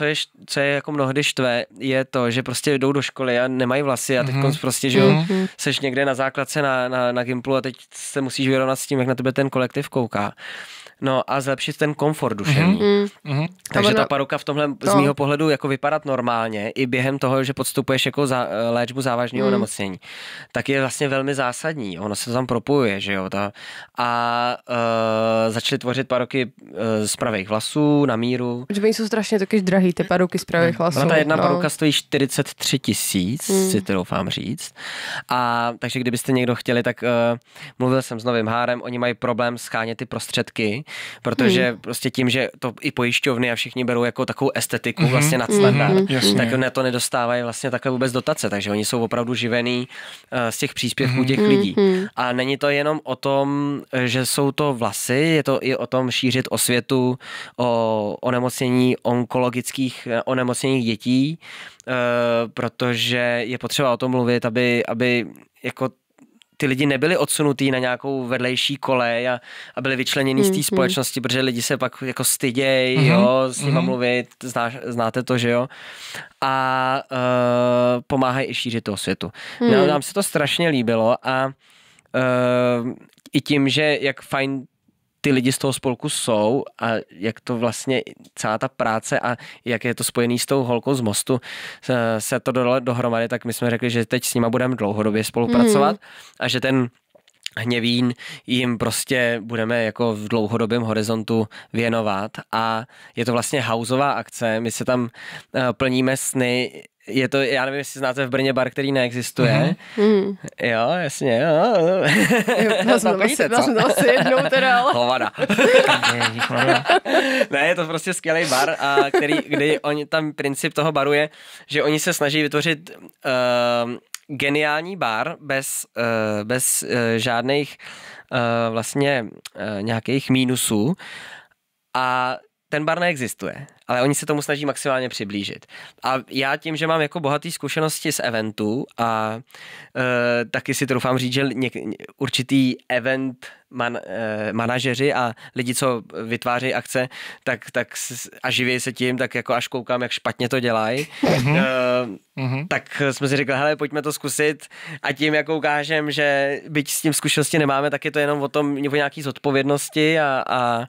co je jako mnohdy štve, je to, že prostě jdou do školy a nemají vlasy a teď prostě, že jo, seš někde na základce na Gimplu a teď se musíš vyrovnat s tím, jak na tebe ten kolektiv kouká. No a zlepšit ten komfort duševní. Takže ta paruka v tomhle z mýho pohledu jako vypadat normálně i během toho, že podstupuješ jako léčbu závažného onemocnění, tak je vlastně velmi zásadní. Ono se to tam propojuje, že jo. Začali tvořit paruky z pravých vlasů na míru. Že oni jsou strašně taky drahý, ty paruky z pravých vlasů. Ta jedna paruka stojí 43 000, si to doufám říct. A takže kdybyste někdo chtěli, tak mluvil jsem s Novým Hárem, oni mají problém schánět ty prostředky, protože prostě tím, že to i pojišťovny a všichni berou jako takovou estetiku vlastně nadstandard, tak na to nedostávají vlastně takhle vůbec dotace, takže oni jsou opravdu živený z těch příspěvků těch lidí. A není to jenom o tom, že jsou to vlasy, je to i o tom šířit osvětu o onemocnění onkologických onemocněních dětí, protože je potřeba o tom mluvit, aby jako ty lidi nebyli odsunutý na nějakou vedlejší kolej a byli vyčlenění z té společnosti, protože lidi se pak jako stydějí, jo, s nima mluvit, znáte to, že jo, a pomáhají i šířit toho světu. Nám se to strašně líbilo a i tím, že jak fajn ty lidi z toho spolku jsou a jak to vlastně celá ta práce a jak je to spojený s tou holkou z Mostu se to dalo dohromady, tak my jsme řekli, že teď s nima budeme dlouhodobě spolupracovat a že ten Hněvín jim prostě budeme jako v dlouhodobém horizontu věnovat a je to vlastně houseová akce, my se tam plníme sny. Je to, já nevím, jestli znáte v Brně bar, který neexistuje. Jo, jasně, jo. Já jsem to asi jednou teda, ale... Hovada. Ne, je to prostě skvělý bar, kdy tam princip toho baru je, že oni se snaží vytvořit geniální bar bez žádných vlastně nějakých mínusů. A ten bar neexistuje, ale oni se tomu snaží maximálně přiblížit. A já tím, že mám jako bohatý zkušenosti z eventů a taky si troufám říct, že určitý event manažeři a lidi, co vytvářejí akce, tak a živí se tím, tak jako až koukám, jak špatně to dělají, tak jsme si řekli, hele, pojďme to zkusit a tím, jako ukážem, že byť s tím zkušenosti nemáme, tak je to jenom o nějaký zodpovědnosti a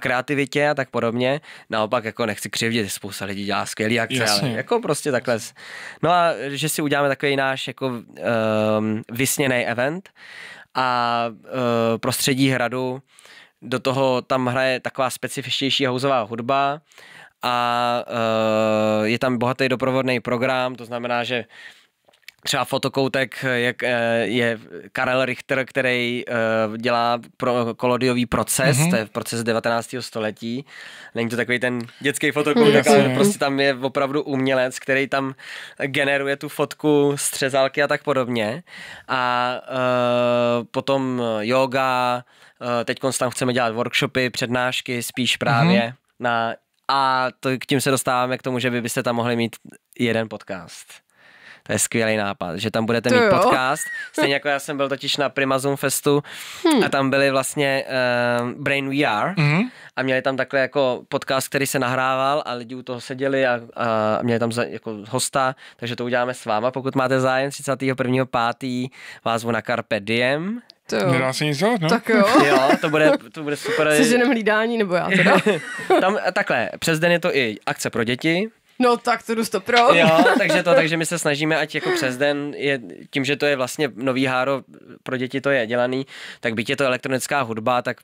kreativitě a tak podobně. Naopak jako nechci křivdit, spousta lidí dělá skvělý akce, ale jako prostě takhle. No a že si uděláme takový náš jako vysněný event a prostředí hradu, do toho tam hraje taková specifičtější housová hudba a je tam bohatý doprovodný program, to znamená, že třeba fotokoutek je Karel Richter, který dělá kolodiový proces, to je proces 19. století. Není to takový ten dětský fotokoutek, ale prostě tam je opravdu umělec, který tam generuje tu fotku z třezálky a tak podobně. A potom yoga, teď tam chceme dělat workshopy, přednášky, spíš právě a k tím se dostáváme k tomu, že vy byste tam mohli mít jeden podcast. To je skvělý nápad, že tam budete mít podcast. Stejně jako já jsem byl totiž na Prima Zoom Festu a tam byli vlastně Brain VR a měli tam takhle jako podcast, který se nahrával a lidi u toho seděli a měli tam jako hosta, takže to uděláme s váma. Pokud máte zájem, 31.5. vás zvu na Carpe Diem. Nedá se nic dělat, no? Tak jo. Jo, to bude super. Jsi ženem hlídání, nebo já teda? Tam takhle, přes den je to i akce pro děti. No tak to jdu 100%. Jo, takže my se snažíme, ať jako přes den, tím, že to je vlastně nový háro, pro děti to je dělaný, tak byť je to elektronická hudba, tak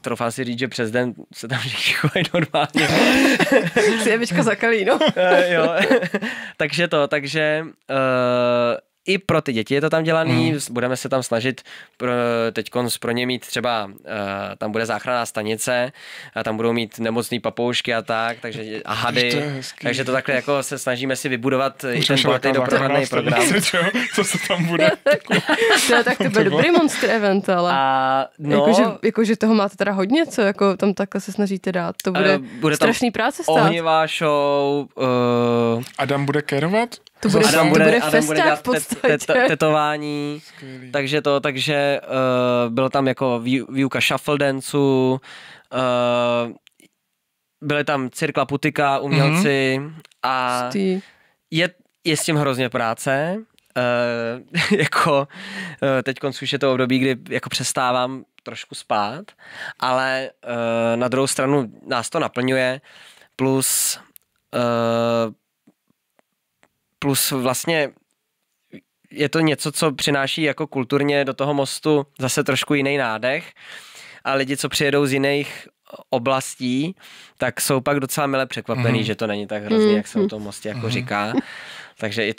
troufám si říct, že přes den se tam všichni chovají normálně. Si jevička zakalí, no. Jo, takže i pro ty děti je to tam dělaný, budeme se tam snažit teďkon pro ně mít třeba, tam bude záchranná stanice, a tam budou mít nemocný papoušky a tak, takže a hady, takže to takhle jako se snažíme si vybudovat i ten bohatý doprovodný program. Co se tam bude? Tak to bude dobrý monster event, ale jakože toho máte teda hodně, co jako tam takhle se snažíte dát, to bude strašný práce stát. Ohnivá show. Adam bude kérovat? To bude festa v podstatě. Tetování, takže bylo tam jako výuka shuffle danceu, byly tam Cirkla Putika, umělci a je s tím hrozně práce. Jako teď už je to období, kdy jako přestávám trošku spát, ale na druhou stranu nás to naplňuje, plus vlastně je to něco, co přináší jako kulturně do toho Mostu zase trošku jiný nádech a lidi, co přijedou z jiných oblastí, tak jsou pak docela mile překvapený, že to není tak hrozně, jak se o tom Mostě jako říká. Takže i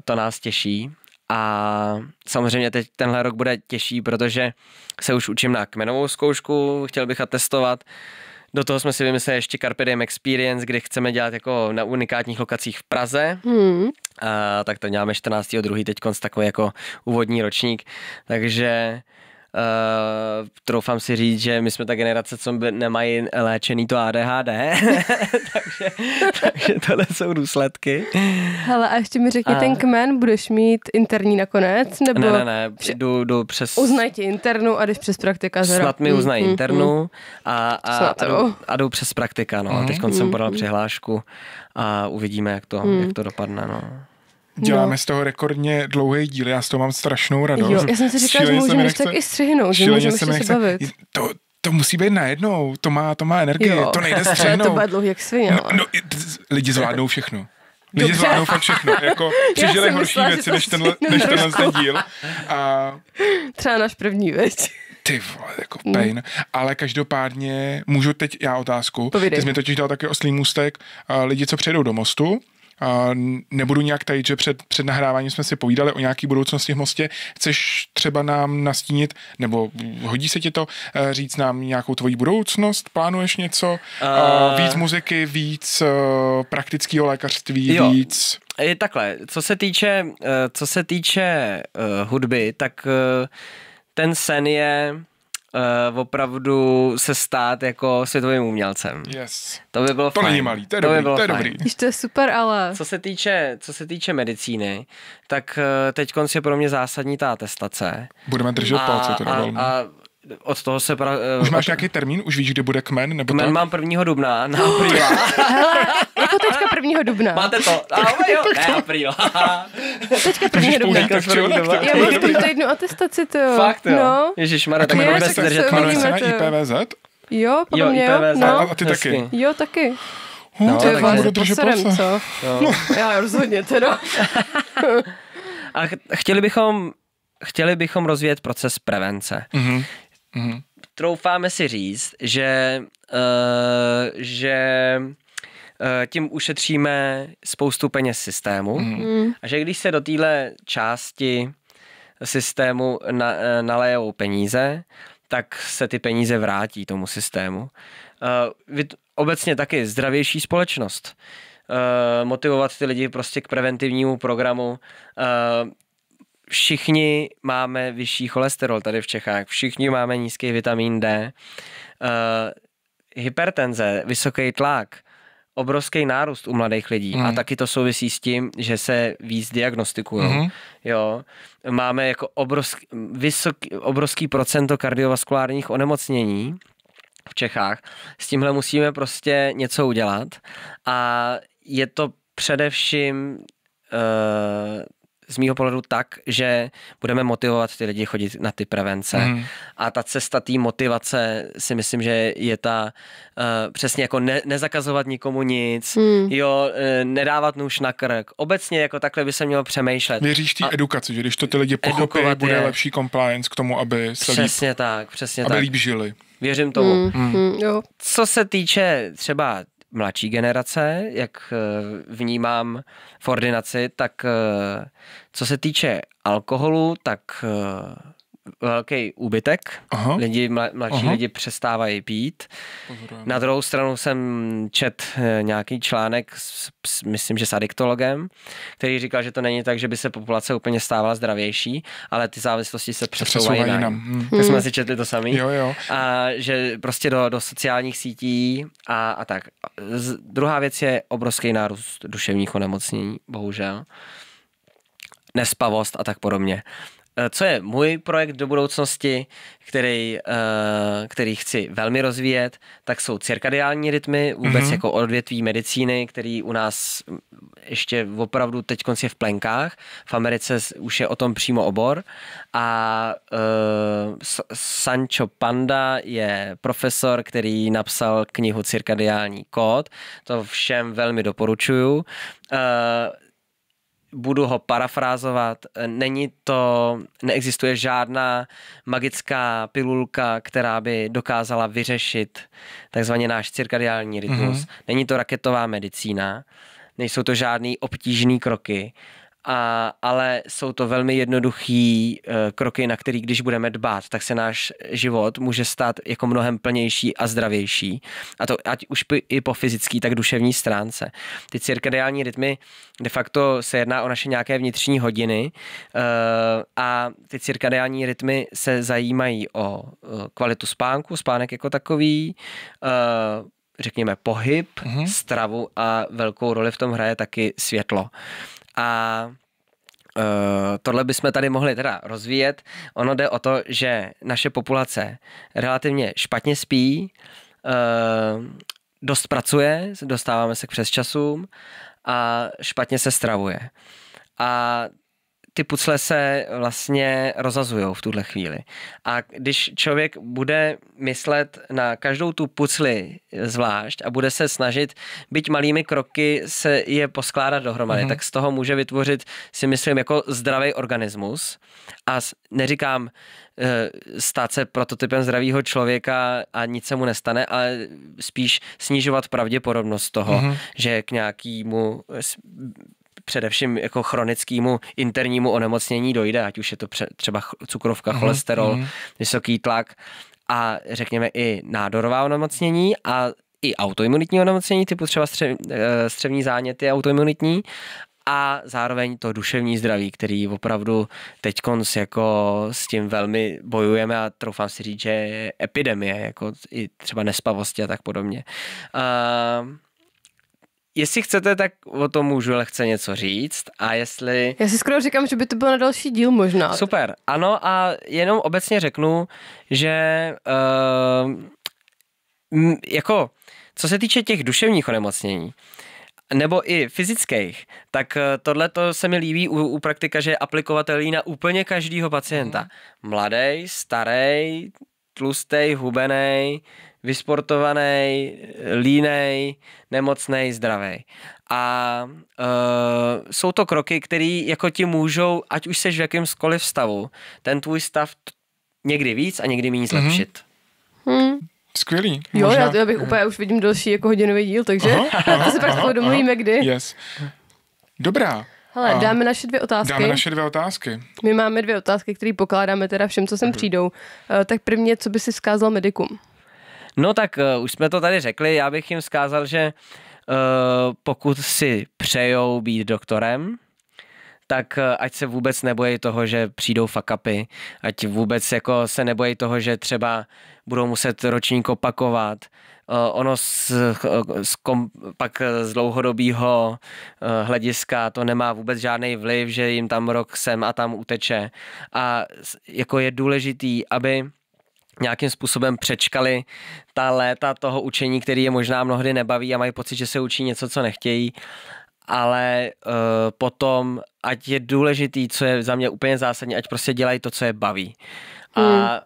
to nás těší. A samozřejmě teď tenhle rok bude těžší, protože se už učím na kmenovou zkoušku, chtěl bych atestovat. Do toho jsme si vymysleli ještě Carpe Diem Experience, kdy chceme dělat jako na unikátních lokacích v Praze. Tak to děláme 14.2. teďkonc takový jako úvodní ročník. Takže troufám si říct, že my jsme ta generace, co nemají léčený to ADHD. takže tohle jsou důsledky. Hele, a ještě mi řekni, ten kmen budeš mít interní nakonec? Nebo ne, jdu přes... Uznají ti internu a jdeš přes praktikaře. Snad mi uznají internu a jdu přes praktika, no. Teď jsem podal přihlášku a uvidíme, jak to dopadne, no. Děláme z toho rekordně dlouhý díl, já z toho mám strašnou radost. Jo, já jsem si říkala, že můžeme tak i střihnout, že můžeme ještě se bavit. To musí být najednou, to má energii, to nejde střihnout. To bude dlouhý jak svině. Lidi zvládnou všechno. Lidi zvládnou fakt všechno. Jako přežili horší věci než tenhle díl. A... Třeba náš první, veď. Ty vole, jako pain. Ale každopádně můžu teď já otázku. Povídej. Ty jsi mi totiž dal taky oslý můstek. Lidi, co přijedou do Mostu, nebudu nějak tajit, že před nahráváním jsme si povídali o nějaký budoucnosti v Mostě. Chceš třeba nám nastínit, nebo hodí se ti to, říct nám nějakou tvoji budoucnost? Plánuješ něco? Víc muziky, víc praktického lékařství, víc... Takhle, co se týče hudby, tak ten sen je opravdu se stát jako světovým umělcem. Yes. To by bylo to fajn. Není malý, to je dobrý, to je dobrý. To je super, ale... Co se týče medicíny, tak teď je pro mě zásadní ta atestace. Budeme držet palce, to je a od toho se... Už máš nějaký termín? Už víš, kdy bude kmen? Nebo kmen tak? mám 1. dubna na apríla. Hele, jako teďka 1. dubna. Máte to? Jo, ne, apríl. Teďka 1. dubna. Já mám v tomto jednu atestaci, to jo. Fakt jo? No. Ježišmarja, tak budeme se držet. Jmenuje se na IPVZ? Jo, podle mě jo. No. A ty taky? Jo, taky. No, to je tak budu držet palce. Co? No. Já rozhodně teda. A chtěli bychom rozvíjet proces prevence. Troufáme si říct, že tím ušetříme spoustu peněz systému a že když se do téhle části systému nalejou peníze, tak se ty peníze vrátí tomu systému. Obecně taky zdravější společnost. Motivovat ty lidi prostě k preventivnímu programu. Všichni máme vyšší cholesterol tady v Čechách, všichni máme nízký vitamin D, hypertenze, vysoký tlak, obrovský nárůst u mladých lidí a taky to souvisí s tím, že se víc diagnostikují. Jo. Máme jako obrovský procento kardiovaskulárních onemocnění v Čechách. S tímhle musíme prostě něco udělat a je to především z mýho pohledu tak, že budeme motivovat ty lidi chodit na ty prevence. A ta cesta té motivace si myslím, že je ta přesně jako nezakazovat nikomu nic, jo, nedávat nůž na krk. Obecně jako takhle by se mělo přemýšlet. Věříš té edukaci, že když to ty lidi pochopí, bude lepší compliance k tomu, aby se přesně aby líp žili. Věřím tomu. Jo. Co se týče třeba mladší generace, jak vnímám v ordinaci, tak co se týče alkoholu, tak velký úbytek. Mladší lidi přestávají pít. Pozorujeme. Na druhou stranu jsem čet nějaký článek, myslím, že s adiktologem, který říkal, že to není tak, že by se populace úplně stávala zdravější, ale ty závislosti se přesouvají jinam. Tak jsme si četli to samý. Jo. A že prostě do sociálních sítí a tak. Druhá věc je obrovský nárůst duševních onemocnění, bohužel. Nespavost a tak podobně. Co je můj projekt do budoucnosti, který chci velmi rozvíjet, tak jsou cirkadiální rytmy, vůbec jako odvětví medicíny, který u nás ještě opravdu teď je v plenkách. V Americe už je o tom přímo obor. A Sancho Panda je profesor, který napsal knihu Cirkadiální kód. To všem velmi doporučuju. Budu ho parafrázovat, neexistuje žádná magická pilulka, která by dokázala vyřešit takzvaně náš cirkadiální rytmus. Není to raketová medicína, nejsou to žádný obtížný kroky, ale jsou to velmi jednoduchý kroky, na který když budeme dbát, tak se náš život může stát jako mnohem plnější a zdravější. A to ať už i po fyzický, tak duševní stránce. Ty cirkadiální rytmy, de facto se jedná o naše nějaké vnitřní hodiny a ty cirkadiální rytmy se zajímají o kvalitu spánku, spánek jako takový, řekněme pohyb, stravu a velkou roli v tom hraje taky světlo. A tohle bychom tady mohli teda rozvíjet. Ono jde o to, že naše populace relativně špatně spí, dost pracuje, dostáváme se k přesčasům a špatně se stravuje. A ty pucle se vlastně rozazujou v tuhle chvíli. A když člověk bude myslet na každou tu pucli zvlášť a bude se snažit, byť malými kroky se je poskládat dohromady, tak z toho může vytvořit, si myslím, jako zdravý organismus. A neříkám stát se prototypem zdravého člověka a nic se mu nestane, ale spíš snižovat pravděpodobnost toho, že k nějakému především jako chronickému internímu onemocnění dojde, ať už je to třeba cukrovka, cholesterol, vysoký tlak a řekněme i nádorová onemocnění a i autoimunitní onemocnění, typu třeba střevní záněty autoimunitní a zároveň to duševní zdraví, který opravdu teďkonc jako s tím velmi bojujeme a troufám si říct, že je epidemie, jako i třeba nespavosti a tak podobně. Jestli chcete, tak o tom můžu lehce něco říct a jestli... Já si skoro říkám, že by to bylo na další díl možná. Super, ano a jenom obecně řeknu, že jako co se týče těch duševních onemocnění, nebo i fyzických, tak tohleto se mi líbí u praktika, že je aplikovatelný na úplně každýho pacienta. Mladý, starý, tlustej, hubenej, vysportovaný, línej, nemocnej, zdravej. A jsou to kroky, které jako ti můžou, ať už seš v jakýmkoliv stavu, ten tvůj stav někdy víc a někdy méně zlepšit. Skvělý. Jo, já bych úplně už vidím další jako hodinový díl, takže to se pak domluvíme kdy. Yes. Dobrá. Hele, dáme naše 2 otázky. Dáme naše 2 otázky. My máme 2 otázky, které pokládáme teda všem, co sem přijdou. Tak první, co by si vzkázal medikům? No tak už jsme to tady řekli, já bych jim vzkázal, že pokud si přejou být doktorem, tak ať se vůbec nebojí toho, že přijdou fuck upy, ať vůbec jako se nebojí toho, že třeba budou muset ročník opakovat. Ono pak z dlouhodobého hlediska to nemá vůbec žádný vliv, že jim tam rok sem a tam uteče. A jako je důležitý, aby nějakým způsobem přečkali ta léta toho učení, který je možná mnohdy nebaví a mají pocit, že se učí něco, co nechtějí, ale potom, ať je důležitý, co je za mě úplně zásadní, ať prostě dělají to, co je baví. A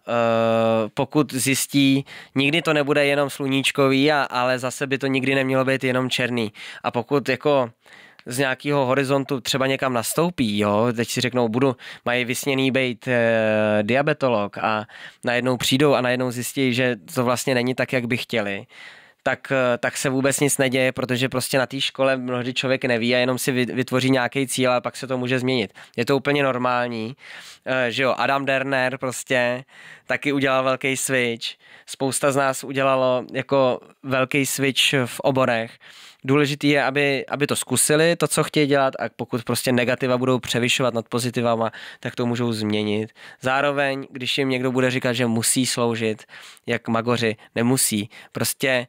pokud zjistí, nikdy to nebude jenom sluníčkový, ale zase by to nikdy nemělo být jenom černý. A pokud jako z nějakého horizontu třeba někam nastoupí, jo, teď si řeknou, mají vysněný být diabetolog a najednou přijdou a najednou zjistí, že to vlastně není tak, jak by chtěli, tak se vůbec nic neděje, protože prostě na té škole mnohdy člověk neví a jenom si vytvoří nějaký cíl a pak se to může změnit. Je to úplně normální, že jo, Adam Derner prostě taky udělal velký switch, spousta z nás udělalo jako velký switch v oborech. Důležitý je, aby to zkusili, to, co chtějí dělat, a pokud prostě negativa budou převyšovat nad pozitivama, tak to můžou změnit. Zároveň, když jim někdo bude říkat, že musí sloužit, jak magoři, nemusí. Prostě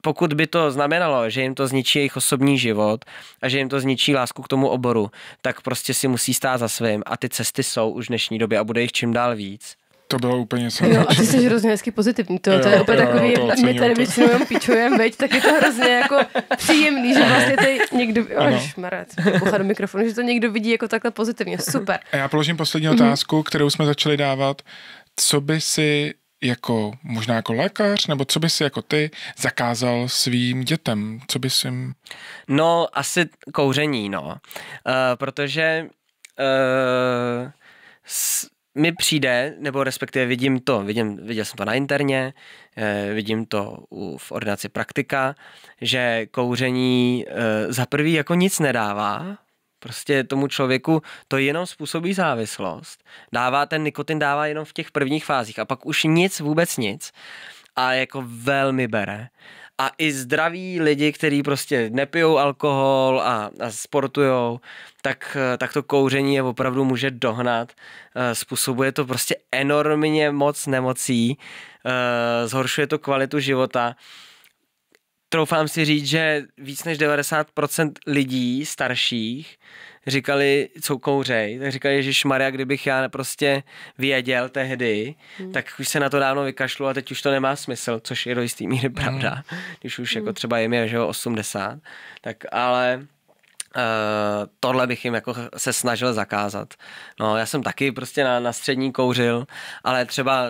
pokud by to znamenalo, že jim to zničí jejich osobní život a že jim to zničí lásku k tomu oboru, tak prostě si musí stát za svým a ty cesty jsou už v dnešní době a bude jich čím dál víc. To bylo úplně Jo, a ty jsi hrozně hezky pozitivní. To je úplně takový, my tady většinou jenom pičujeme, veď, tak je to hrozně jako příjemný, že vlastně tady někdo, do mikrofonu, že to někdo vidí jako takhle pozitivně. Super. A já položím poslední otázku, kterou jsme začali dávat. Co by si jako, možná jako lékař, nebo co by si jako ty zakázal svým dětem? Co by si jim... No, asi kouření, no. Protože mi přijde, nebo respektive viděl jsem to na interně, vidím to v ordinaci praktika, že kouření za prvý jako nic nedává, prostě tomu člověku to jenom způsobí závislost. Ten nikotin dává jenom v těch prvních fázích a pak už vůbec nic a jako velmi bere. A i zdraví lidi, kteří prostě nepijou alkohol a sportujou, tak to kouření je opravdu může dohnat. Způsobuje to prostě enormně moc nemocí, zhoršuje to kvalitu života. Troufám si říct, že víc než 90% lidí starších říkali, co kouřej, tak říkali, ježišmarja, kdybych já prostě věděl tehdy, tak už se na to dávno vykašlu a teď už to nemá smysl, což je do jistý míry pravda, když už jako třeba je mi 80, tak ale tohle bych jim jako se snažil zakázat. No, já jsem taky prostě na střední kouřil, ale třeba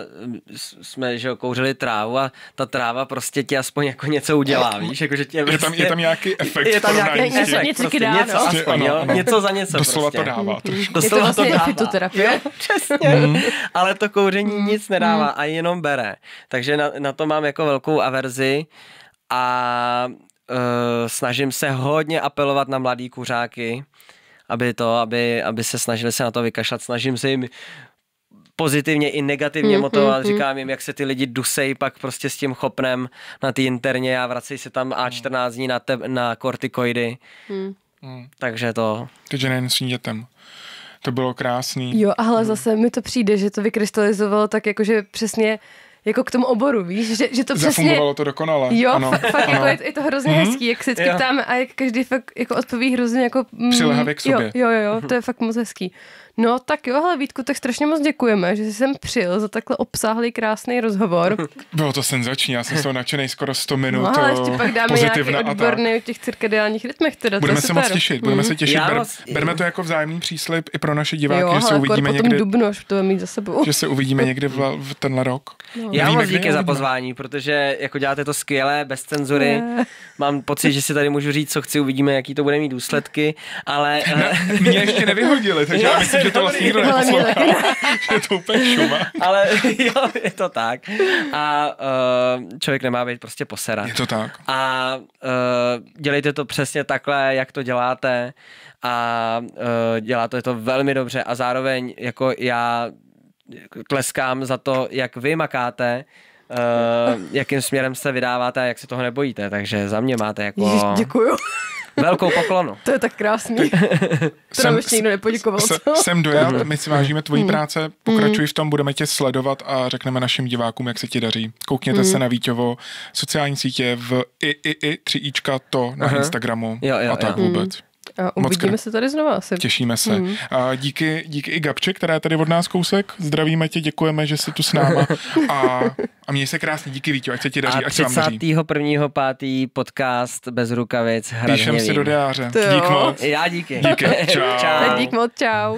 jsme, že kouřili trávu a ta tráva prostě ti aspoň jako něco udělá, víš, jakože tě prostě, je tam nějaký efekt. Je tam nějaký efekt, něco aspoň, jo, něco za něco. Doslova prostě. To dává trošku. Doslova je to vlastně fitoterapie. Přesně, ale to kouření nic nedává a jenom bere. Takže na to mám jako velkou averzi a snažím se hodně apelovat na mladý kuřáky, aby se snažili se na to vykašlat. Snažím se jim pozitivně i negativně motivovat. Říkám jim, jak se ty lidi dusej pak prostě s tím chopnem na té interně a vracejí se tam A14 dní na kortikoidy. Takže to... Takže nejen svým dětem. To bylo krásný. Jo, ale zase mi to přijde, že to vykrystalizovalo tak jakože přesně jako k tomu oboru, víš, že to přesně... Zafungovalo to dokonale. Jo, ano, fakt ano. jako je to hrozně hezký, jak se vždycky ptáme a jak každý fakt jako odpoví hrozně jako... Přilehavě k sobě. Jo, to je fakt moc hezký. No tak jo, hele Vítku, tak strašně moc děkujeme, že jsi sem přijel za takhle obsáhlý, krásný rozhovor. Bylo to senzační, já jsem z toho nadšenej skoro 100 minut. No ale ještě pak dáme nějaký odborný o těch cirkadiálních rytmech, teda budeme to se moc těšit, berme to jako vzájemný příslib i pro naše diváky, jo, že se uvidíme někdy. Dubnu, až to mít za sebou. Že se uvidíme někdy v tenhle rok. No. Já moc díky za pozvání, protože jako děláte to skvěle, bez cenzury. Mám pocit, že si tady můžu říct, co chci, uvidíme, jaký to bude mít důsledky, ale... Mě ještě nevyhodili, takže já myslím, že to vlastně nikdo neposlouchá. Že je to úplně šuma. Ale jo, je to tak. A člověk nemá být prostě poserat. Je to tak. A dělejte to přesně takhle, jak to děláte a děláte to velmi dobře a zároveň jako já tleskám za to, jak vy makáte, jakým směrem se vydáváte a jak se toho nebojíte, takže za mě máte jako... Ježiš, děkuju. Velkou poklonu. To je tak krásný. To nám ještě nikdo nepoděkoval. Jsem dojat, my si vážíme tvojí práce, pokračuj v tom, budeme tě sledovat a řekneme našim divákům, jak se ti daří. Koukněte se na Víťovo, sociální sítě v i3ička to na Instagramu a tak vůbec. A uvidíme se tady znova asi. Těšíme se. Díky i Gabče, která je tady od nás kousek. Zdravíme tě, děkujeme, že jsi tu s náma. A měj se krásně, díky Víťo, ať se ti daří, ať se vám daří. 31.5. podcast bez rukavic. Píšem si do diáře. Dík moc. Já díky. Díky. Čau. Dík moc, čau.